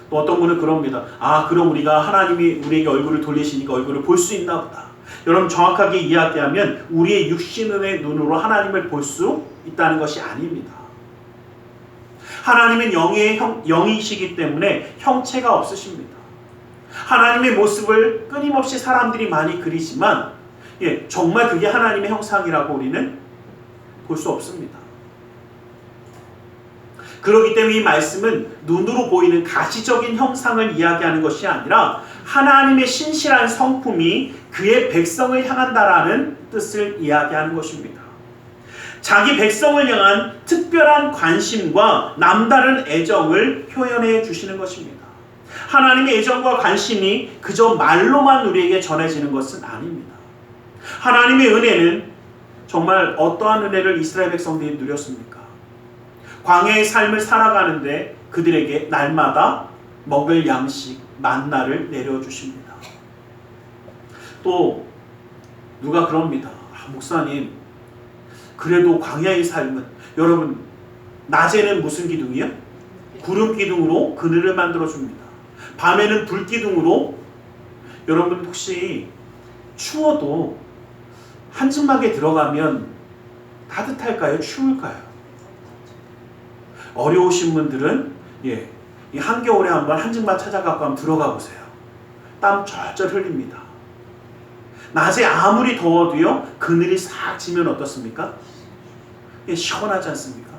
또 어떤 분은 그럽니다. 아, 그럼 우리가 하나님이 우리에게 얼굴을 돌리시니까 얼굴을 볼 수 있나 보다. 여러분, 정확하게 이야기하면 우리의 육신의 눈으로 하나님을 볼 수 있다는 것이 아닙니다. 하나님은 영이시기 때문에 형체가 없으십니다. 하나님의 모습을 끊임없이 사람들이 많이 그리지만 정말 그게 하나님의 형상이라고 우리는 볼 수 없습니다. 그렇기 때문에 이 말씀은 눈으로 보이는 가시적인 형상을 이야기하는 것이 아니라 하나님의 신실한 성품이 그의 백성을 향한다라는 뜻을 이야기하는 것입니다. 자기 백성을 향한 특별한 관심과 남다른 애정을 표현해 주시는 것입니다. 하나님의 애정과 관심이 그저 말로만 우리에게 전해지는 것은 아닙니다. 하나님의 은혜는 정말 어떠한 은혜를 이스라엘 백성들이 누렸습니까? 광야의 삶을 살아가는데 그들에게 날마다 먹을 양식, 만나를 내려주십니다. 또 누가 그럽니다. 목사님, 그래도 광야의 삶은, 여러분, 낮에는 무슨 기둥이요? 구름 기둥으로 그늘을 만들어줍니다. 밤에는 불 기둥으로. 여러분, 혹시 추워도 한증막에 들어가면 따뜻할까요? 추울까요? 어려우신 분들은 이 한겨울에 한번 한증막 찾아갖고 한번 들어가 보세요. 땀 절절 흘립니다. 낮에 아무리 더워도요, 그늘이 싹 지면 어떻습니까? 시원하지 않습니까?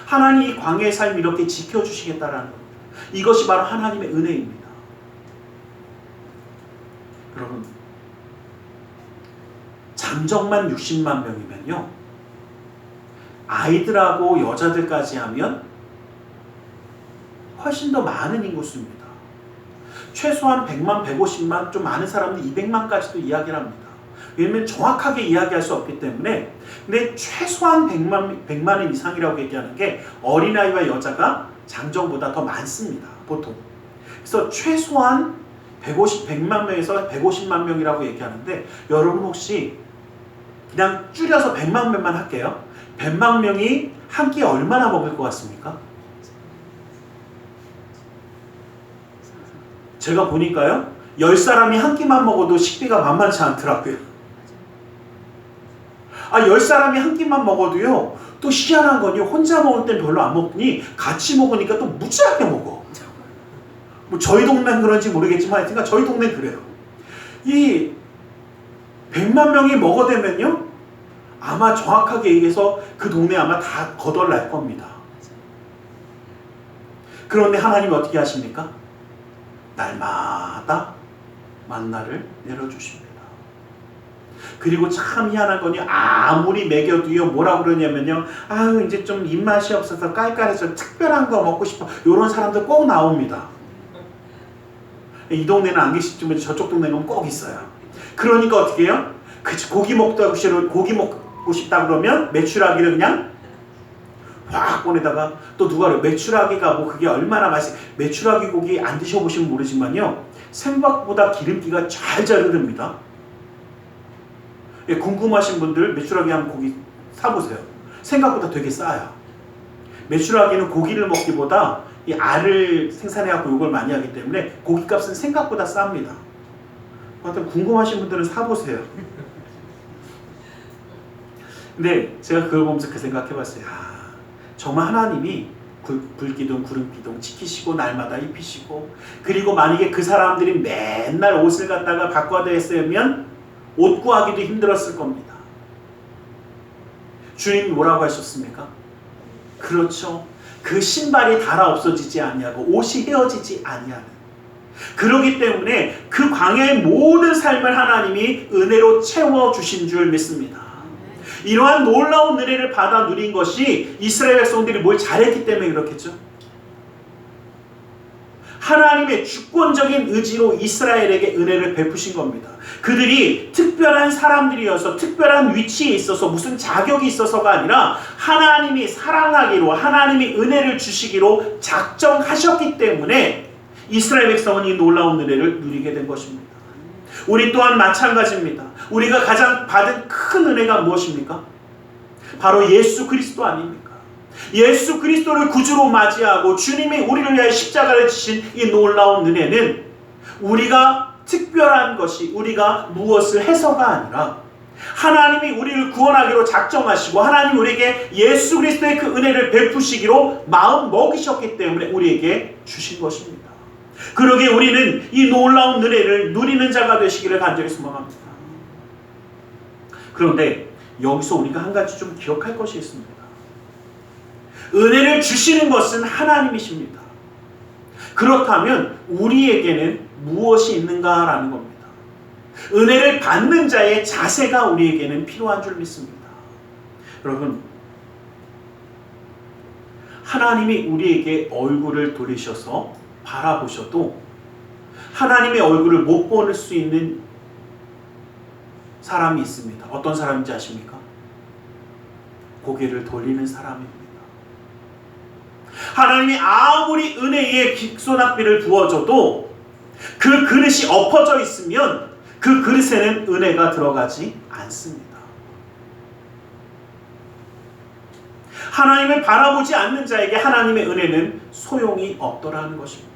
하나님이 이 광야의 삶 이렇게 지켜주시겠다라는 겁니다. 이것이 바로 하나님의 은혜입니다. 여러분, 장정만 60만 명이면요, 아이들하고 여자들까지 하면 훨씬 더 많은 인구수입니다. 최소한 100만, 150만, 좀 많은 사람들은 200만까지도 이야기를 합니다. 왜냐하면 정확하게 이야기할 수 없기 때문에. 근데 최소한 100만 이상이라고 얘기하는 게 어린아이와 여자가 장정보다 더 많습니다. 보통. 그래서 최소한 100만 명에서 150만 명이라고 얘기하는데, 여러분 혹시 그냥 줄여서 100만 명만 할게요. 100만 명이 한 끼에 얼마나 먹을 것 같습니까? 제가 보니까요, 10사람이 한 끼만 먹어도 식비가 만만치 않더라고요. 10사람이 한 끼만 먹어도요, 또 희한한 건요, 혼자 먹을 땐 별로 안 먹더니 같이 먹으니까 또 무지하게 먹어. 뭐 저희 동네는 그런지 모르겠지만 하여튼 저희 동네는 그래요. 이 100만 명이 먹어대면요, 아마 정확하게 얘기해서 그 동네 아마 다 거덜날 겁니다. 그런데 하나님이 어떻게 하십니까? 날마다 만나를 내려주십니다. 그리고 참 희한한 건요, 아무리 먹여도요, 뭐라고 그러냐면요, 아유, 이제 좀 입맛이 없어서 깔깔해서 특별한 거 먹고 싶어. 이런 사람들 꼭 나옵니다. 이 동네는 안 계시지만 저쪽 동네는 꼭 있어요. 그러니까 어떻게 해요? 고기 먹고 싶다 그러면 메추라기를 그냥 확 꺼내다가, 또 누가 그래요, 메추라기가 뭐 그게 얼마나 메추라기 고기 안 드셔보시면 모르지만요, 생각보다 기름기가 잘잘 흐릅니다. 궁금하신 분들 메추라기 한번 고기 사보세요. 생각보다 되게 싸요. 메추라기는 고기를 먹기보다 이 알을 생산해갖고 이걸 많이 하기 때문에 고기값은 생각보다 쌉니다. 하여튼 궁금하신 분들은 사보세요. 근데 제가 그걸 보면서 그 생각해봤어요. 정말 하나님이 불기둥 구름기둥 지키시고 날마다 입히시고, 그리고 만약에 그 사람들이 맨날 옷을 갖다가 바꿔야 했으면 옷 구하기도 힘들었을 겁니다. 주님이 뭐라고 하셨습니까? 그렇죠. 그 신발이 닳아 없어지지 아니하고 옷이 헤어지지 아니하는, 그러기 때문에 그 광야의 모든 삶을 하나님이 은혜로 채워주신 줄 믿습니다. 이러한 놀라운 은혜를 받아 누린 것이 이스라엘 백성들이 뭘 잘했기 때문에 그렇겠죠. 하나님의 주권적인 의지로 이스라엘에게 은혜를 베푸신 겁니다. 그들이 특별한 사람들이어서 특별한 위치에 있어서 무슨 자격이 있어서가 아니라 하나님이 사랑하기로, 하나님이 은혜를 주시기로 작정하셨기 때문에 이스라엘 백성은 이 놀라운 은혜를 누리게 된 것입니다. 우리 또한 마찬가지입니다. 우리가 가장 받은 큰 은혜가 무엇입니까? 바로 예수 그리스도 아닙니까? 예수 그리스도를 구주로 맞이하고 주님이 우리를 위하여 십자가를 지신 이 놀라운 은혜는 우리가 특별한 것이, 우리가 무엇을 해서가 아니라 하나님이 우리를 구원하기로 작정하시고 하나님이 우리에게 예수 그리스도의 그 은혜를 베푸시기로 마음 먹이셨기 때문에 우리에게 주신 것입니다. 그러기에 우리는 이 놀라운 은혜를 누리는 자가 되시기를 간절히 소망합니다. 그런데 여기서 우리가 한 가지 좀 기억할 것이 있습니다. 은혜를 주시는 것은 하나님이십니다. 그렇다면 우리에게는 무엇이 있는가라는 겁니다. 은혜를 받는 자의 자세가 우리에게는 필요한 줄 믿습니다. 여러분, 하나님이 우리에게 얼굴을 돌리셔서 바라보셔도 하나님의 얼굴을 못 볼 수 있는 사람이 있습니다. 어떤 사람인지 아십니까? 고개를 돌리는 사람입니다. 하나님이 아무리 은혜의 빅소낙비를 부어줘도 그 그릇이 엎어져 있으면 그 그릇에는 은혜가 들어가지 않습니다. 하나님을 바라보지 않는 자에게 하나님의 은혜는 소용이 없더라는 것입니다.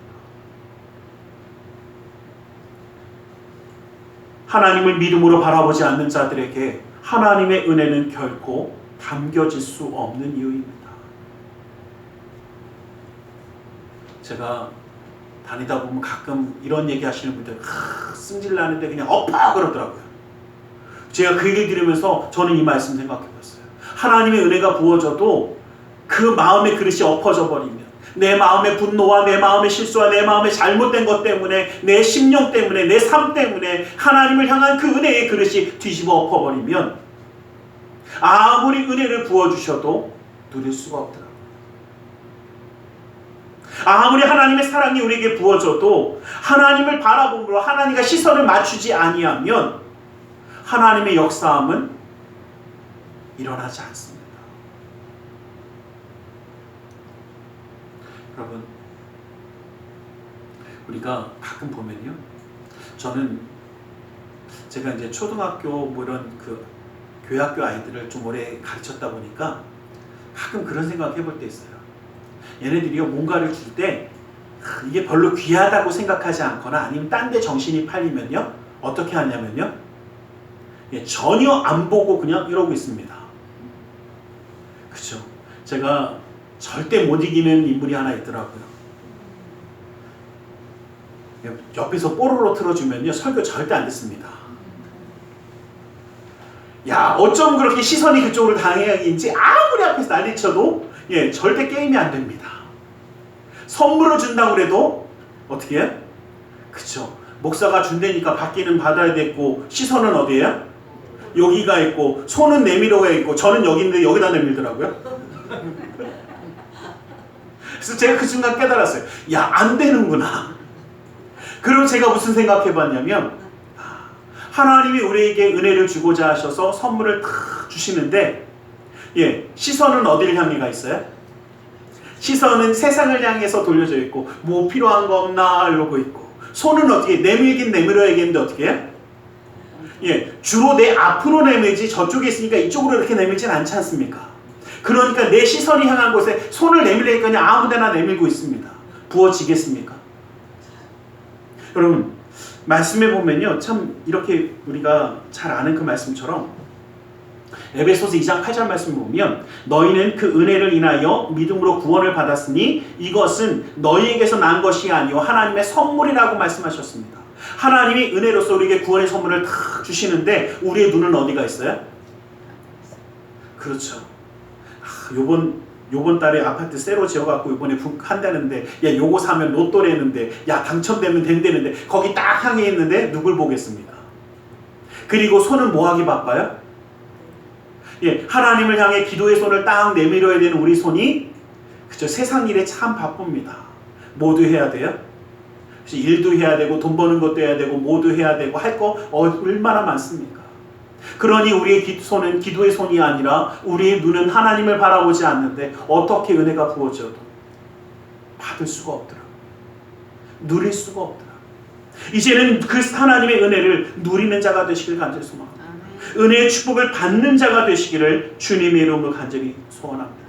하나님을 믿음으로 바라보지 않는 자들에게 하나님의 은혜는 결코 담겨질 수 없는 이유입니다. 제가 다니다 보면 가끔 이런 얘기 하시는 분들 승질나는데 그냥 엎어 그러더라고요. 제가 그 얘기 들으면서 저는 이 말씀 생각해 봤어요. 하나님의 은혜가 부어져도 그 마음의 그릇이 엎어져 버리면, 내 마음의 분노와 내 마음의 실수와 내 마음의 잘못된 것 때문에, 내 심령 때문에, 내 삶 때문에 하나님을 향한 그 은혜의 그릇이 뒤집어 엎어버리면 아무리 은혜를 부어주셔도 누릴 수가 없더라고요. 아무리 하나님의 사랑이 우리에게 부어져도 하나님을 바라봄으로 하나님과 시선을 맞추지 아니하면 하나님의 역사함은 일어나지 않습니다. 여러분, 우리가 가끔 보면요, 저는 제가 이제 초등학교 뭐 이런 그 교회학교 아이들을 좀 오래 가르쳤다 보니까 가끔 그런 생각 해볼 때 있어요. 얘네들이요, 뭔가를 줄 때 이게 별로 귀하다고 생각하지 않거나 아니면 딴 데 정신이 팔리면요, 어떻게 하냐면요, 전혀 안 보고 그냥 이러고 있습니다. 그죠? 제가 절대 못 이기는 인물이 하나 있더라고요. 옆에서 뽀로로 틀어주면요, 설교 절대 안 듣습니다. 야, 어쩜 그렇게 시선이 그쪽으로 당해야인지 아무리 앞에서 난리쳐도 절대 게임이 안 됩니다. 선물을 준다고 그래도 어떻게 해요? 그쵸? 목사가 준다니까 받기는 받아야 되고, 시선은 어디에요? 여기가 있고, 손은 내밀어야 있고, 저는 여기인데 여기다 내밀더라고요. 그래서 제가 그 순간 깨달았어요. 야, 안 되는구나. 그리고 제가 무슨 생각해봤냐면, 하나님이 우리에게 은혜를 주고자 하셔서 선물을 탁 주시는데, 시선은 어디를 향해 가 있어요? 시선은 세상을 향해서 돌려져 있고, 뭐 필요한 거 없나 이러고 있고, 손은 어떻게 내밀긴 내밀어야겠는데 어떻게 해요? 주로 내 앞으로 내밀지 저쪽에 있으니까 이쪽으로 이렇게 내밀진 않지 않습니까? 그러니까 내 시선이 향한 곳에 손을 내밀려니까 그냥 아무데나 내밀고 있습니다. 부어지겠습니까? 여러분, 말씀해 보면요, 참 이렇게 우리가 잘 아는 그 말씀처럼 에베소서 2장 8절 말씀을 보면 너희는 그 은혜를 인하여 믿음으로 구원을 받았으니 이것은 너희에게서 난 것이 아니요 하나님의 선물이라고 말씀하셨습니다. 하나님이 은혜로서 우리에게 구원의 선물을 다 주시는데 우리의 눈은 어디가 있어요? 그렇죠. 요번 달에 아파트 새로 지어갖고 이번에 한다는데 야 요거 사면 로또래는데 야 당첨되면 된다는데 거기 딱 향해 있는데 누굴 보겠습니까? 그리고 손은 뭐하기 바빠요? 예, 하나님을 향해 기도의 손을 딱 내밀어야 되는 우리 손이 그죠? 세상 일에 참 바쁩니다. 모두 해야 돼요. 일도 해야 되고 돈 버는 것도 해야 되고 모두 해야 되고 할 거 얼마나 많습니까? 그러니 우리의 손은 기도의 손이 아니라 우리의 눈은 하나님을 바라보지 않는데 어떻게 은혜가 부어져도 받을 수가 없더라. 누릴 수가 없더라. 이제는 그 하나님의 은혜를 누리는 자가 되시길 간절히 소망합니다. 은혜의 축복을 받는 자가 되시기를 주님의 이름으로 간절히 소원합니다.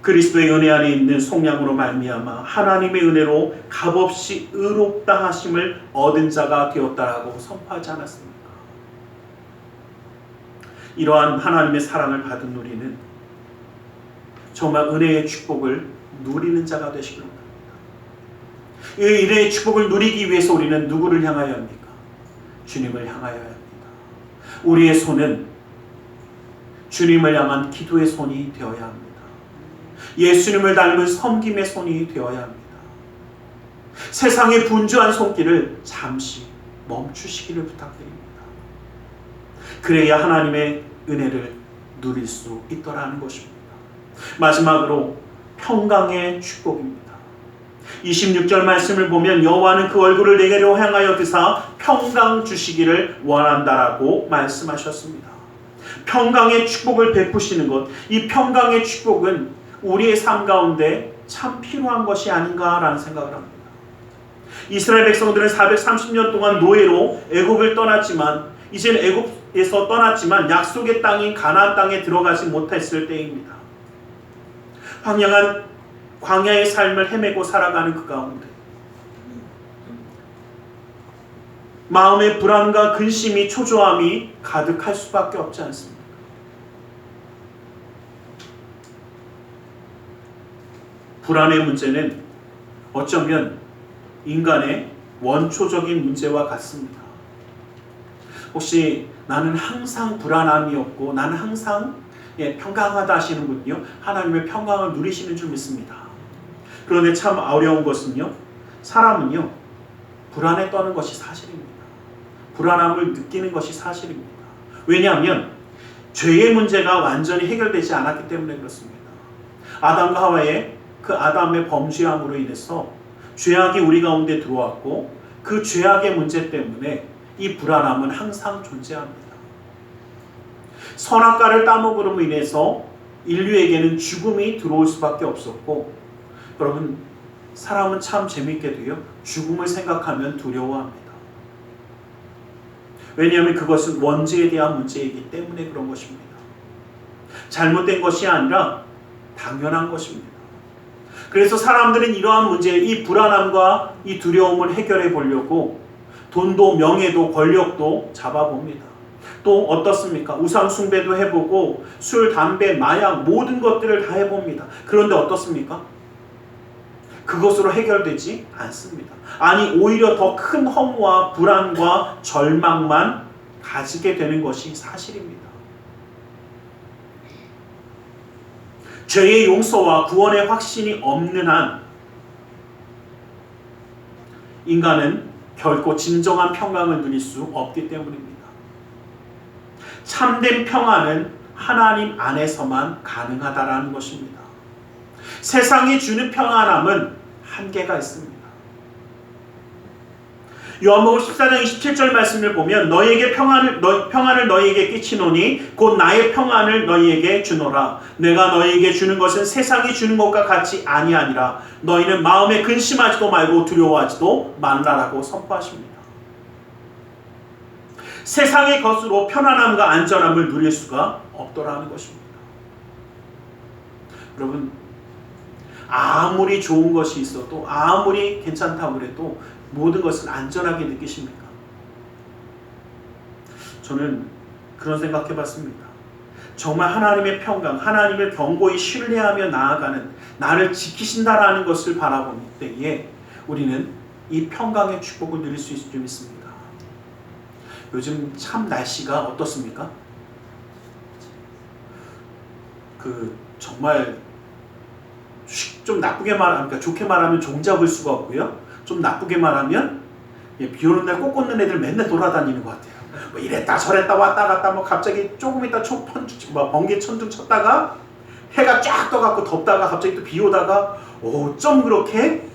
그리스도의 은혜 안에 있는 속량으로 말미암아 하나님의 은혜로 값없이 의롭다 하심을 얻은 자가 되었다라고 선포하지 않았습니까? 이러한 하나님의 사랑을 받은 우리는 정말 은혜의 축복을 누리는 자가 되시길 바랍니다. 이 은혜의 축복을 누리기 위해서 우리는 누구를 향하여 합니까? 주님을 향하여 합니다. 우리의 손은 주님을 향한 기도의 손이 되어야 합니다. 예수님을 닮은 섬김의 손이 되어야 합니다. 세상의 분주한 손길을 잠시 멈추시기를 부탁드립니다. 그래야 하나님의 은혜를 누릴 수 있더라는 것입니다. 마지막으로 평강의 축복입니다. 26절 말씀을 보면 여호와는 그 얼굴을 내게로 향하여 드사 평강 주시기를 원한다라고 말씀하셨습니다. 평강의 축복을 베푸시는 것, 이 평강의 축복은 우리의 삶 가운데 참 필요한 것이 아닌가라는 생각을 합니다. 이스라엘 백성들은 430년 동안 노예로 애굽을 떠났지만 이제는 애굽에서 떠났지만 약속의 땅인 가나안 땅에 들어가지 못했을 때입니다. 광야의 삶을 헤매고 살아가는 그 가운데 마음의 불안과 근심이 초조함이 가득할 수밖에 없지 않습니다. 불안의 문제는 어쩌면 인간의 원초적인 문제와 같습니다. 혹시 나는 항상 불안함이 없고 나는 항상 평강하다 하시는 분요, 하나님의 평강을 누리시는 줄 믿습니다. 그런데 참 어려운 것은요, 사람은요 불안에 떠는 것이 사실입니다. 불안함을 느끼는 것이 사실입니다. 왜냐하면 죄의 문제가 완전히 해결되지 않았기 때문에 그렇습니다. 아담과 하와의 그 아담의 범죄함으로 인해서 죄악이 우리 가운데 들어왔고 그 죄악의 문제 때문에 이 불안함은 항상 존재합니다. 선악과를 따먹으로 인해서 인류에게는 죽음이 들어올 수밖에 없었고, 여러분 사람은 참 재미있게도요 죽음을 생각하면 두려워합니다. 왜냐하면 그것은 원죄에 대한 문제이기 때문에 그런 것입니다. 잘못된 것이 아니라 당연한 것입니다. 그래서 사람들은 이러한 문제, 이 불안함과 이 두려움을 해결해 보려고 돈도 명예도 권력도 잡아봅니다. 또 어떻습니까? 우상 숭배도 해보고 술, 담배, 마약 모든 것들을 다 해봅니다. 그런데 어떻습니까? 그것으로 해결되지 않습니다. 아니 오히려 더 큰 허무와 불안과 절망만 가지게 되는 것이 사실입니다. 죄의 용서와 구원의 확신이 없는 한 인간은 결코 진정한 평강을 누릴 수 없기 때문입니다. 참된 평안은 하나님 안에서만 가능하다라는 것입니다. 세상이 주는 평안함은 한계가 있습니다. 요한복음 14장 27절 말씀을 보면 너희에게 평안을 너희에게 끼치노니 곧 나의 평안을 너희에게 주노라. 내가 너희에게 주는 것은 세상이 주는 것과 같이 아니하니라. 너희는 마음에 근심하지도 말고 두려워하지도 말라라고 선포하십니다. 세상의 것으로 편안함과 안전함을 누릴 수가 없더라는 것입니다. 여러분, 아무리 좋은 것이 있어도, 아무리 괜찮다고 그래도 모든 것을 안전하게 느끼십니까? 저는 그런 생각해 봤습니다. 정말 하나님의 평강, 하나님을 견고히 신뢰하며 나아가는, 나를 지키신다라는 것을 바라볼 때에 우리는 이 평강의 축복을 누릴 수 있을 줄 믿습니다. 요즘 참 날씨가 어떻습니까? 정말 좀 나쁘게 말하면, 그러니까 좋게 말하면 종잡을 수가 없고요. 좀 나쁘게 말하면 비 오는 날 꽃 꽂는 애들 맨날 돌아다니는 것 같아요. 뭐 이랬다 저랬다 왔다 갔다, 뭐 갑자기 조금 있다 번개 천둥 쳤다가 해가 쫙 떠갖고 덥다가 갑자기 또 비 오다가, 어쩜 그렇게,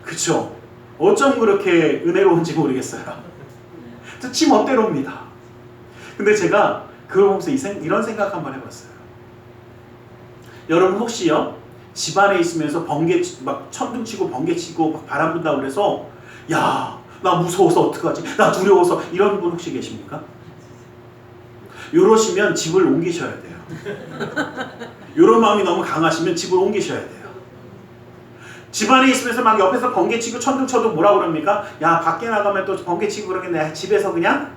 그쵸? 어쩜 그렇게 은혜로운지 모르겠어요. 지 멋대로입니다. 근데 제가 그걸 보면서 이런 생각 한번 해봤어요. 여러분 혹시요, 집안에 있으면서 번개 막 천둥 치고 번개 치고 막 바람 분다고 그래서 야, 나 무서워서 어떡하지? 나 두려워서, 이런 분 혹시 계십니까? 이러시면 집을 옮기셔야 돼요. 이런 마음이 너무 강하시면 집을 옮기셔야 돼요. 집안에 있으면서 막 옆에서 번개 치고 천둥 쳐도 뭐라 그럽니까? 야, 밖에 나가면 또 번개 치고 그러겠네. 집에서 그냥,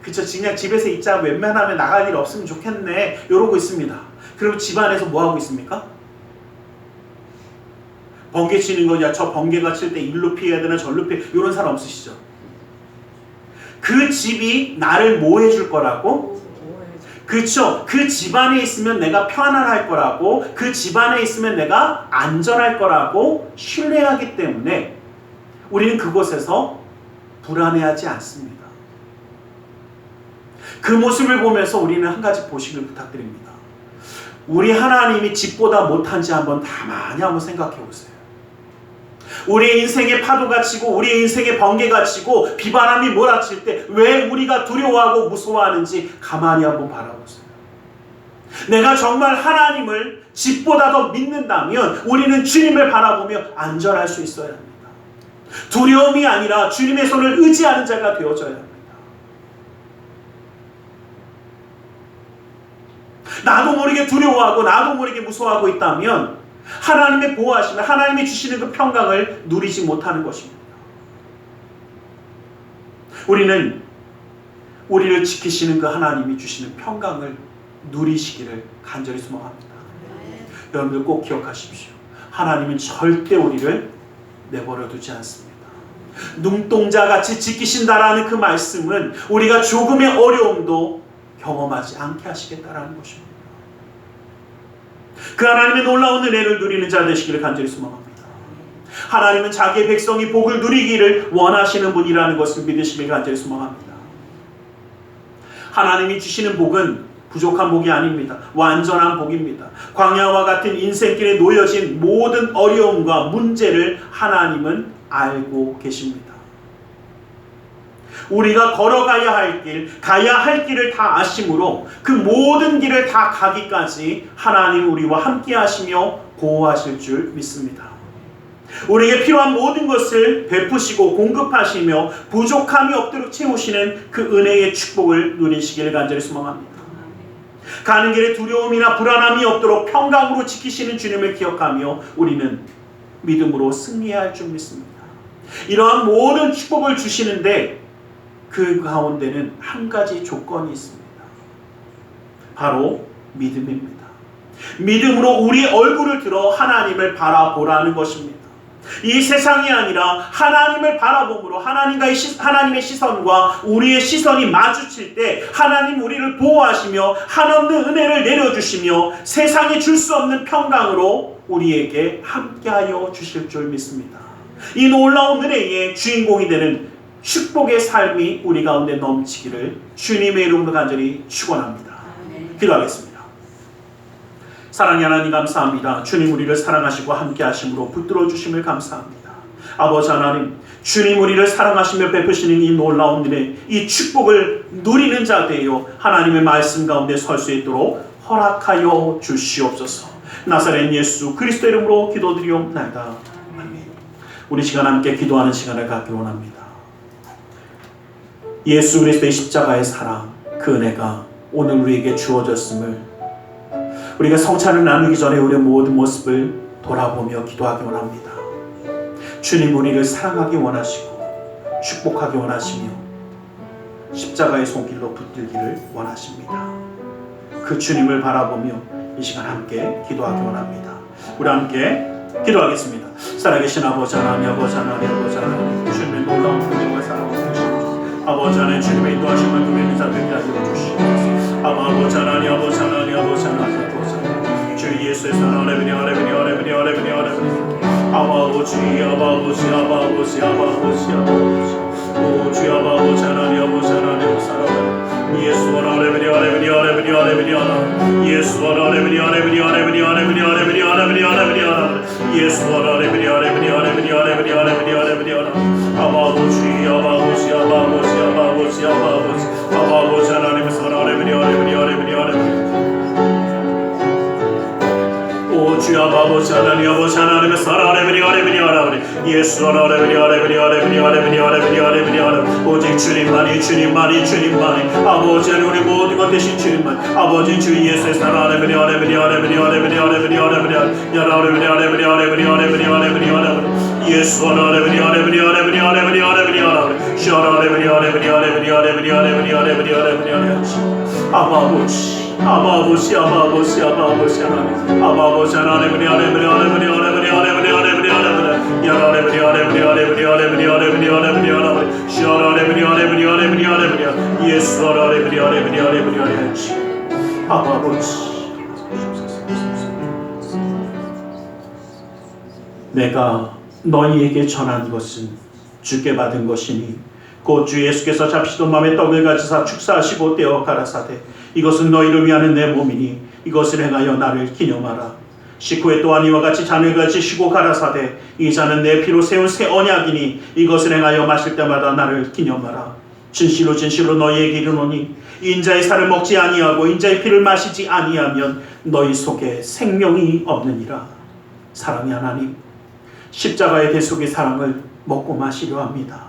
그쵸, 그냥 집에서 있자, 웬만하면 나갈 일 없으면 좋겠네, 이러고 있습니다. 그리고 집안에서 뭐 하고 있습니까? 번개 치는 거냐, 저 번개가 칠 때 일로 피해야 되나 절로 피해, 이런 사람 없으시죠? 그 집이 나를 뭐 해줄 거라고? 그렇죠. 그 집안에 있으면 내가 편안할 거라고, 그 집안에 있으면 내가 안전할 거라고 신뢰하기 때문에 우리는 그곳에서 불안해하지 않습니다. 그 모습을 보면서 우리는 한 가지 보시길 부탁드립니다. 우리 하나님이 집보다 못한지 한번 가만히 한번 생각해 보세요. 우리의 인생의 파도가 치고 우리의 인생의 번개가 치고 비바람이 몰아칠 때 왜 우리가 두려워하고 무서워하는지 가만히 한번 바라보세요. 내가 정말 하나님을 집보다 더 믿는다면 우리는 주님을 바라보며 안전할 수 있어야 합니다. 두려움이 아니라 주님의 손을 의지하는 자가 되어져야 합니다. 나도 모르게 두려워하고 나도 모르게 무서워하고 있다면 하나님의 보호하심을, 하나님이 주시는 그 평강을 누리지 못하는 것입니다. 우리는 우리를 지키시는 그 하나님이 주시는 평강을 누리시기를 간절히 소망합니다. 여러분들 꼭 기억하십시오. 하나님은 절대 우리를 내버려 두지 않습니다. 눈동자같이 지키신다라는 그 말씀은 우리가 조금의 어려움도 경험하지 않게 하시겠다라는 것입니다. 그 하나님의 놀라운 은혜를 누리는 자 되시기를 간절히 소망합니다. 하나님은 자기의 백성이 복을 누리기를 원하시는 분이라는 것을 믿으시길 간절히 소망합니다. 하나님이 주시는 복은 부족한 복이 아닙니다. 완전한 복입니다. 광야와 같은 인생길에 놓여진 모든 어려움과 문제를 하나님은 알고 계십니다. 우리가 걸어가야 할 길, 가야 할 길을 다 아심으로 그 모든 길을 다 가기까지 하나님 우리와 함께 하시며 보호하실 줄 믿습니다. 우리에게 필요한 모든 것을 베푸시고 공급하시며 부족함이 없도록 채우시는 그 은혜의 축복을 누리시기를 간절히 소망합니다. 가는 길에 두려움이나 불안함이 없도록 평강으로 지키시는 주님을 기억하며 우리는 믿음으로 승리해야 할 줄 믿습니다. 이러한 모든 축복을 주시는데 그 가운데는 한 가지 조건이 있습니다. 바로 믿음입니다. 믿음으로 우리 얼굴을 들어 하나님을 바라보라는 것입니다. 이 세상이 아니라 하나님을 바라봄으로 하나님의 시선과 우리의 시선이 마주칠 때 하나님 우리를 보호하시며 한없는 은혜를 내려주시며 세상에 줄 수 없는 평강으로 우리에게 함께하여 주실 줄 믿습니다. 이 놀라운 은혜의 주인공이 되는 축복의 삶이 우리 가운데 넘치기를 주님의 이름으로 간절히 축원합니다. 기도하겠습니다. 사랑의 하나님 감사합니다. 주님 우리를 사랑하시고 함께 하심으로 붙들어 주심을 감사합니다. 아버지 하나님, 주님 우리를 사랑하시며 베푸시는 이 놀라운 은혜, 이 축복을 누리는 자 되어 하나님의 말씀 가운데 설 수 있도록 허락하여 주시옵소서. 나사렛 예수 그리스도 이름으로 기도드리옵나이다. 아멘. 우리 시간 함께 기도하는 시간을 갖기 원합니다. 예수 그리스도의 십자가의 사랑, 그 은혜가 오늘 우리에게 주어졌음을 우리가 성찬을 나누기 전에 우리의 모든 모습을 돌아보며 기도하기 원합니다. 주님 우리를 사랑하기 원하시고 축복하기 원하시며 십자가의 손길로 붙들기를 원하십니다. 그 주님을 바라보며 이 시간 함께 기도하기 원합니다. 우리 함께 기도하겠습니다. 살아계신 아버지 하나님, 아버지 하나님, 아버지 하나님, 주님의 놀라운 은혜와 사랑을 주시옵소서. 아버지 하나님, 주님의 인도하심을 누리는 자들에게 하여 주시옵소서. 아버지 하나님, 아버지 하나님, 아버지 하나님, 아버지 하나님, 주 예수의 사랑 아뢰비니 아뢰비니 아뢰비니 아뢰비니 아뢰비니 아버지 아버지 아버지 아버지 아버지 오 주 아버지 하나님, 아버지 하나님 사랑하는 예수 아뢰비니 아뢰비니 아뢰비니 아뢰비니 아뢰 예수 아뢰비니 아뢰비니 아뢰비니 아뢰비니 아뢰비니 아뢰비니 아뢰비니 아뢰 예수 아뢰비니 아뢰비니 아뢰비니 아뢰비니 아뢰비니 아뢰비니 아뢰 아버지 아버지 아버지 아버지 아버지 아버지 하나님의 사랑 아뢰비니 아뢰비니 아뢰비니 아뢰비니 오 주 아버지 하나님, 아버지 하나님의 사랑 아뢰비니 아뢰비니 아뢰비니 예수 아뢰비니 아뢰비니 아뢰비니 아뢰비니 아뢰비니 아뢰비니 아뢰 오직 주님만이 주님만이 주님만이 아버지 하나님 우리 모든 것 대신 주님만 아버지 주 예수의 사랑 아뢰비니 아뢰비니 아뢰비니 아뢰비니 아뢰비니 아뢰비니 아뢰비니 아뢰비니 아뢰비니 아뢰비니 아뢰비니 아뢰비니 예수 아뢰비니 아뢰비니 아뢰비니 아뢰비니 아뢰비니 아뢰비니 시 아뢰비니 아뢰비니 아뢰비니 아뢰비니 아뢰비니 아뢰비니 아뢰비니 아뢰비니 아버지 아버지 아버지 아버지 하나님 아버지 하나님 아뢰비니 아뢰비니 아뢰비니 아뢰비니 아뢰비니 아뢰비니 야라레비니 아뢰비니 아뢰비니 아뢰비니 아뢰비니 아뢰비니 아뢰비니 시 아뢰비니 아뢰비니 아뢰비니 아뢰비니 예수 아뢰비니 아뢰비니 아뢰비니 아뢰비니 아버지 내가 너희에게 전한 것은 주께 받은 것이니 곧 주 예수께서 잡시던 밤에 떡을 가지사 축사하시고 떼어 가라사대 이것은 너희를 위하는 내 몸이니 이것을 행하여 나를 기념하라. 식후에 또한 이와 같이 잔을 가지시고 가라사대 이 잔은 내 피로 세운 새 언약이니 이것을 행하여 마실 때마다 나를 기념하라. 진실로 진실로 너희에게 이르노니 인자의 살을 먹지 아니하고 인자의 피를 마시지 아니하면 너희 속에 생명이 없느니라. 사랑의 하나님, 십자가의 대속의 사랑을 먹고 마시려 합니다.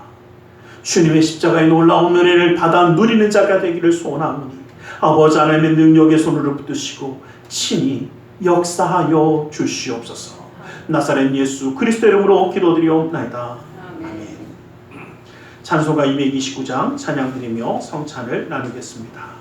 주님의 십자가의 놀라운 은혜를 받아 누리는 자가 되기를 소원하오니 아버지 하나님의 능력의 손으로 붙드시고 친히 역사하여 주시옵소서. 나사렛 예수 그리스도 이름으로 기도드리옵나이다. 아멘. 찬송가 229장 찬양 드리며 성찬을 나누겠습니다.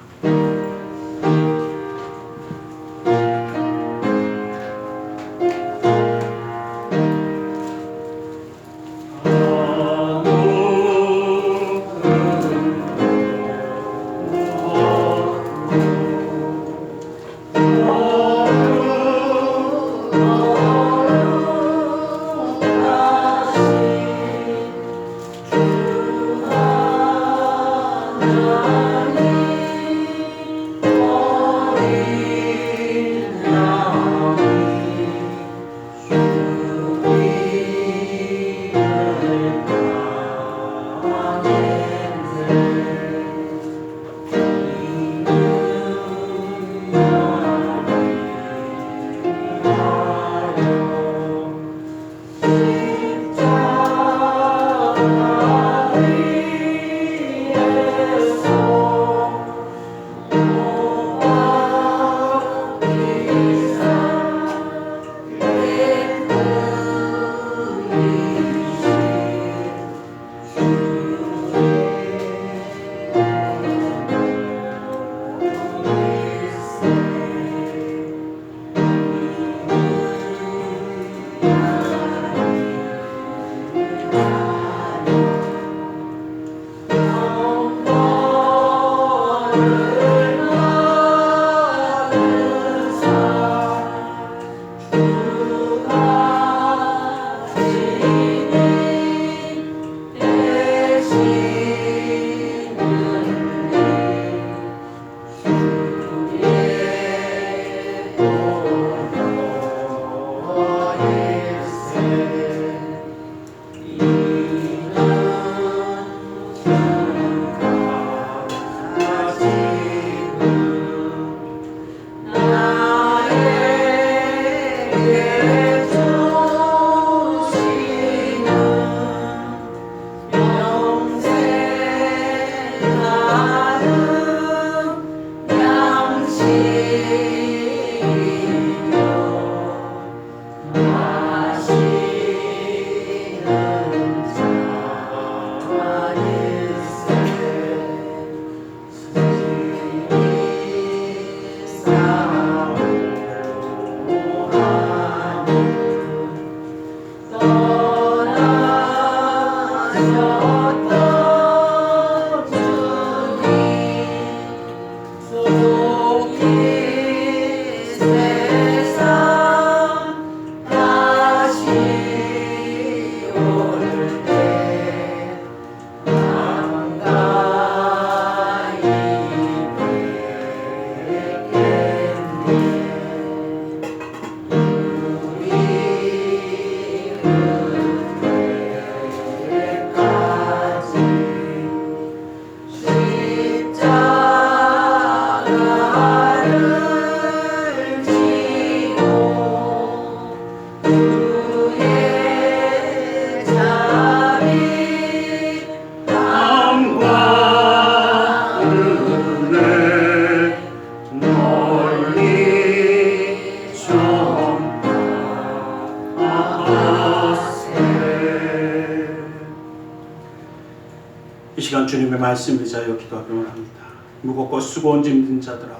시간 주님의 말씀을 위하여 기도하기 원합니다. 무겁고 수고온 짐진 자들아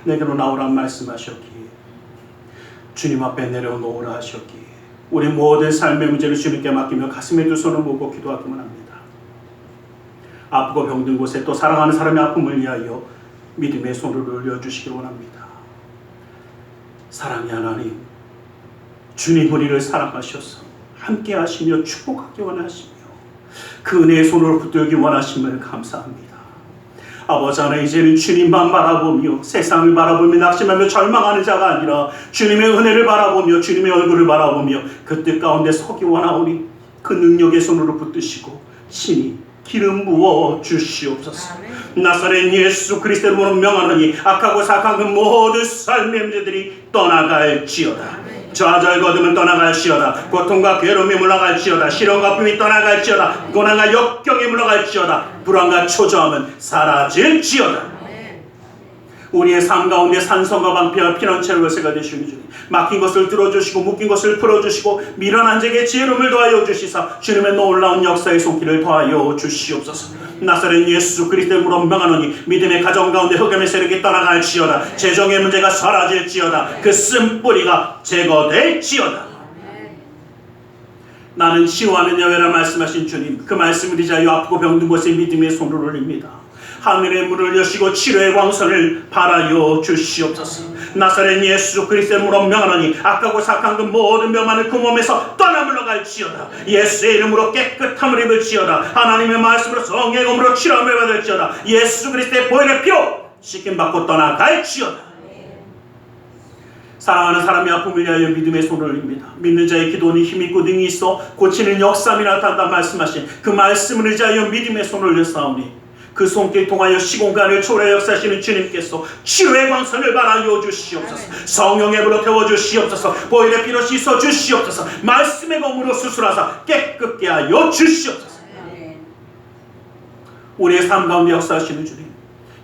내게로 나오란 말씀하셨기에 주님 앞에 내려놓으라 하셨기에 우리 모든 삶의 문제를 주님께 맡기며 가슴에 두 손을 모으고 기도하기 원합니다. 아프고 병든 곳에 또 사랑하는 사람의 아픔을 위하여 믿음의 손을 올려주시기 원합니다. 사랑의 하나님, 주님 우리를 사랑하셔서 함께 하시며 축복하기 원하시며 그 은혜의 손으로 붙들기 원하심을 감사합니다. 아버지 하나님, 이제는 주님만 바라보며 세상을 바라보며 낙심하며 절망하는 자가 아니라 주님의 은혜를 바라보며 주님의 얼굴을 바라보며 그 뜻 가운데 서기 원하오니 그 능력의 손으로 붙드시고 신이 기름 부어 주시옵소서. 나사렛 예수 그리스도로 명하노니 악하고 사악한 그 모든 삶의 문제들이 떠나갈지어다. 좌절거둠은 떠나갈지어다. 고통과 괴로움이 물러갈지어다. 시련과 아픔이 떠나갈지어다. 고난과 역경이 물러갈지어다. 불안과 초조함은 사라질지어다. 우리의 삶 가운데 산성과 방패와 피난처를 것을 되시는 주님, 막힌 것을 뚫어주시고 묶인 것을 풀어주시고 미련한 자에게 지혜로움을 더하여 주시사 주님의 놀라운 역사의 손길을 더하여 주시옵소서. 나사렛 예수 그리스도로 명하노니 믿음의 가정 가운데 흑암의 세력이 떠나갈지어다. 재정의 문제가 사라질지어다. 그 쓴뿌리가 제거될지어다. 나는 치유하는 여호와라 말씀하신 주님, 그 말씀을 의지하여 아프고 병든 곳에 믿음의 손을 올립니다. 하늘의 문을 여시고 치료의 광선을 발하여 주시옵소서. 나사렛 예수 그리스도로 명하노니 악하고 사악한 그 모든 병만을 그 몸에서 떠나 물러갈지어다. 예수의 이름으로 깨끗함을 입을지어다. 하나님의 말씀으로 성령으로 치료함을 받을지어다. 예수 그리스도의 보혈의 피로 씻김받고 떠나갈지어다. 사랑하는 사람의 아픔을 위하여 믿음의 손을 올립니다. 믿는 자의 기도는 힘이 있고 능이 있어 고치는 역사함이 나타난다 말씀하신 그 말씀을 의지하여 믿음의 손을 올렸사오니 그 손길 통하여 시공간을 초월해 역사하시는 주님께서 치료의 광선을 발하여 주시옵소서. 성령의 불로 태워주시옵소서. 보혈의 피로 씻어 주시옵소서. 말씀의 검으로 수술하사 깨끗게 하여 주시옵소서. 우리의 삶 가운데 역사하시는 주님,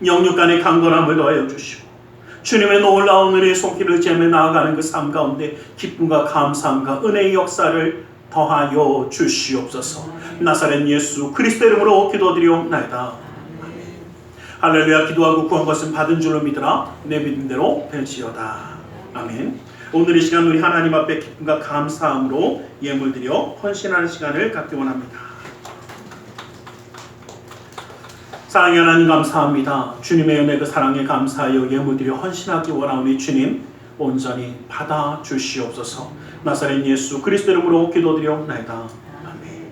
영육간의 강건함을 더하여 주시고 주님의 놀라운 은혜의 손길을 재며 나아가는 그 삶 가운데 기쁨과 감사함과 은혜의 역사를 더하여 주시옵소서. 나사렛 예수 그리스도 이름으로 기도드리옵나이다. 할렐루야. 기도하고 구한 것은 받은 줄로 믿으라. 내 믿음대로 될지어다. 아멘. 오늘 이 시간 우리 하나님 앞에 기쁨과 감사함으로 예물드려 헌신하는 시간을 갖기 원합니다. 사랑의 하나님 감사합니다. 주님의 은혜 그 사랑에 감사하여 예물드려 헌신하기 원하오니 주님 온전히 받아 주시옵소서. 나사렛 예수 그리스도 이름으로 기도드리옵나이다. 아멘.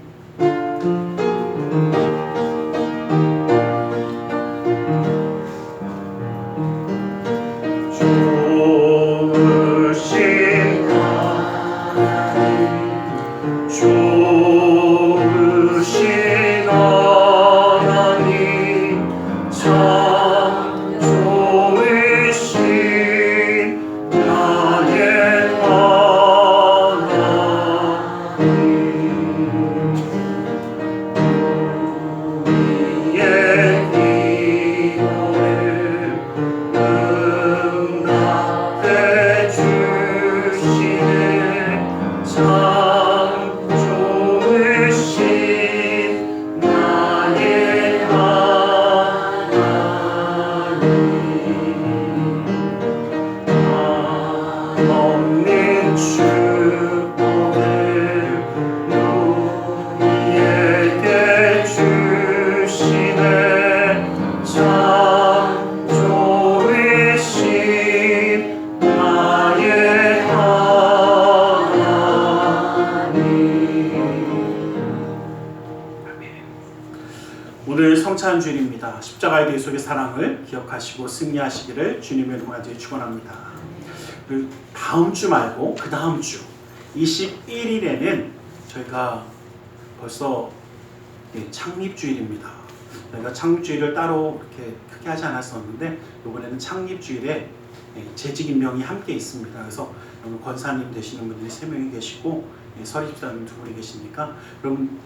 오늘 성찬 주일입니다. 십자가의 대속의 사랑을 기억하시고 승리하시기를 주님의 이름으로 축원합니다. 그 다음 주 말고 그 다음 주 21일에는 저희가 벌써 창립주일입니다. 저희가 창립주일을 따로 이렇게 크게 하지 않았었는데 이번에는 창립주일에 재직임명이 함께 있습니다. 그래서 권사님 되시는 분들이 3명이 계시고 서리집사님 2분이 계시니까 그럼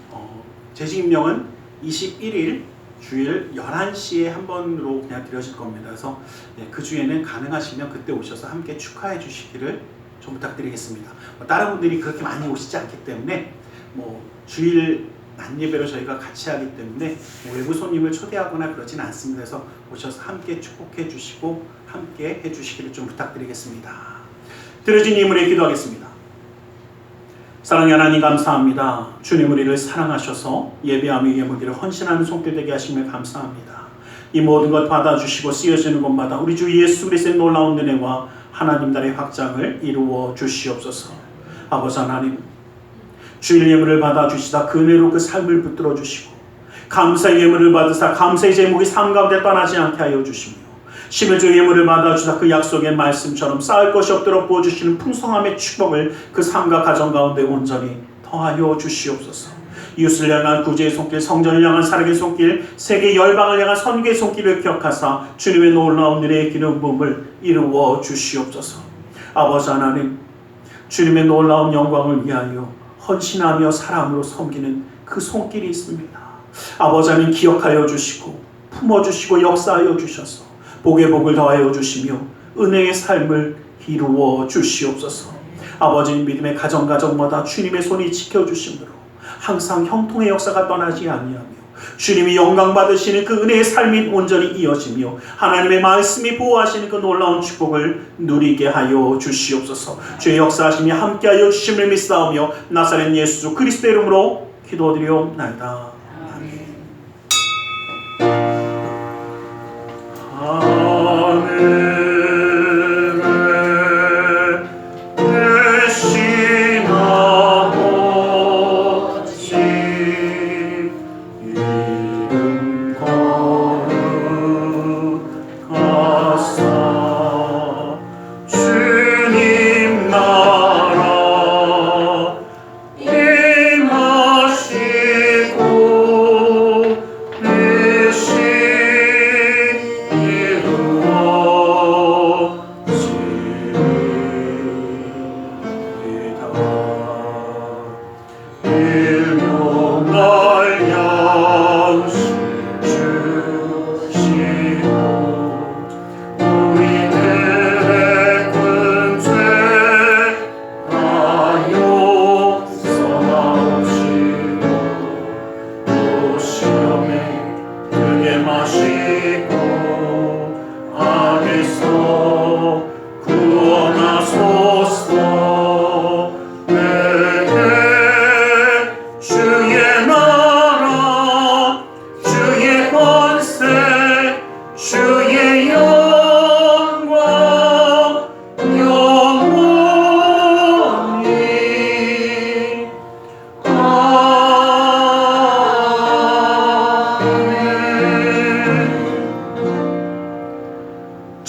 재직임명은 21일 주일 11시에 한 번으로 그냥 드려질 겁니다. 그래서 그 주에는 가능하시면 그때 오셔서 함께 축하해 주시기를 좀 부탁드리겠습니다. 다른 분들이 그렇게 많이 오시지 않기 때문에 주일 난예배로 저희가 같이 하기 때문에 외부 손님을 초대하거나 그러진 않습니다. 그래서 오셔서 함께 축복해 주시고 함께 해주시기를 좀 부탁드리겠습니다. 드려진 인물에 기도하겠습니다. 사랑의 하나님 감사합니다. 주님 우리를 사랑하셔서 예배하며 예물기를 헌신하는 손길 되게 하시며 감사합니다. 이 모든 것 받아주시고 쓰여지는 곳마다 우리 주 예수 그리스도의 놀라운 은혜와 하나님 나라의 확장을 이루어 주시옵소서. 아버지 하나님, 주일 예물을 받아주시다 그 은혜로 그 삶을 붙들어 주시고 감사의 예물을 받으사 감사의 제목이 삶 가운데 떠나지 않게 하여 주시며 심해주 예물을 받아주사 그 약속의 말씀처럼 쌓을 것이 없도록 부어주시는 풍성함의 축복을 그 삶과 가정 가운데 온전히 더하여 주시옵소서. 이웃을 향한 구제의 손길, 성전을 향한 사랑의 손길, 세계 열방을 향한 선교의 손길을 기억하사 주님의 놀라운 은혜의 기름 부음을 이루어 주시옵소서. 아버지 하나님, 주님의 놀라운 영광을 위하여 헌신하며 사랑으로 섬기는 그 손길이 있습니다. 아버지 하나님 기억하여 주시고 품어주시고 역사하여 주셔서 복의 복을 더하여 주시며 은혜의 삶을 이루어 주시옵소서. 아버지님 믿음의 가정마다 주님의 손이 지켜주심으로 항상 형통의 역사가 떠나지 아니하며 주님이 영광 받으시는 그 은혜의 삶이 온전히 이어지며 하나님의 말씀이 보호하시는 그 놀라운 축복을 누리게 하여 주시옵소서. 주의 역사하심이 함께하여 주심을 믿사오며 나사렛 예수 그리스도의 이름으로 기도드리옵나이다. 아멘.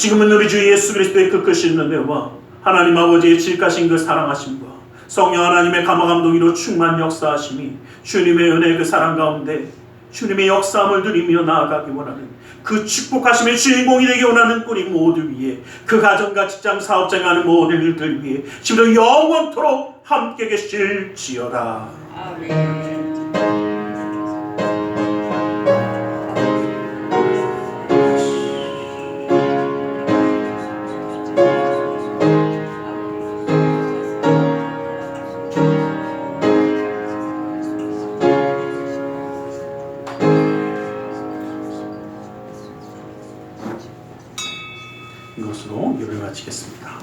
지금은 우리 주 예수 그리스도의 그 크신 은혜와 하나님 아버지의 질까신 그 사랑하심과 성령 하나님의 감화감동이로 충만 역사하심이 주님의 은혜 그 사랑 가운데 주님의 역사함을 누리며 나아가기 원하는 그 축복하심의 주인공이 되기 원하는 우리 모두 위에 그 가정과 직장 사업장에 하는 모든 일들 위에 지금도 영원토록 함께 계실지어다. 아멘. 이것으로 예배를 마치겠습니다.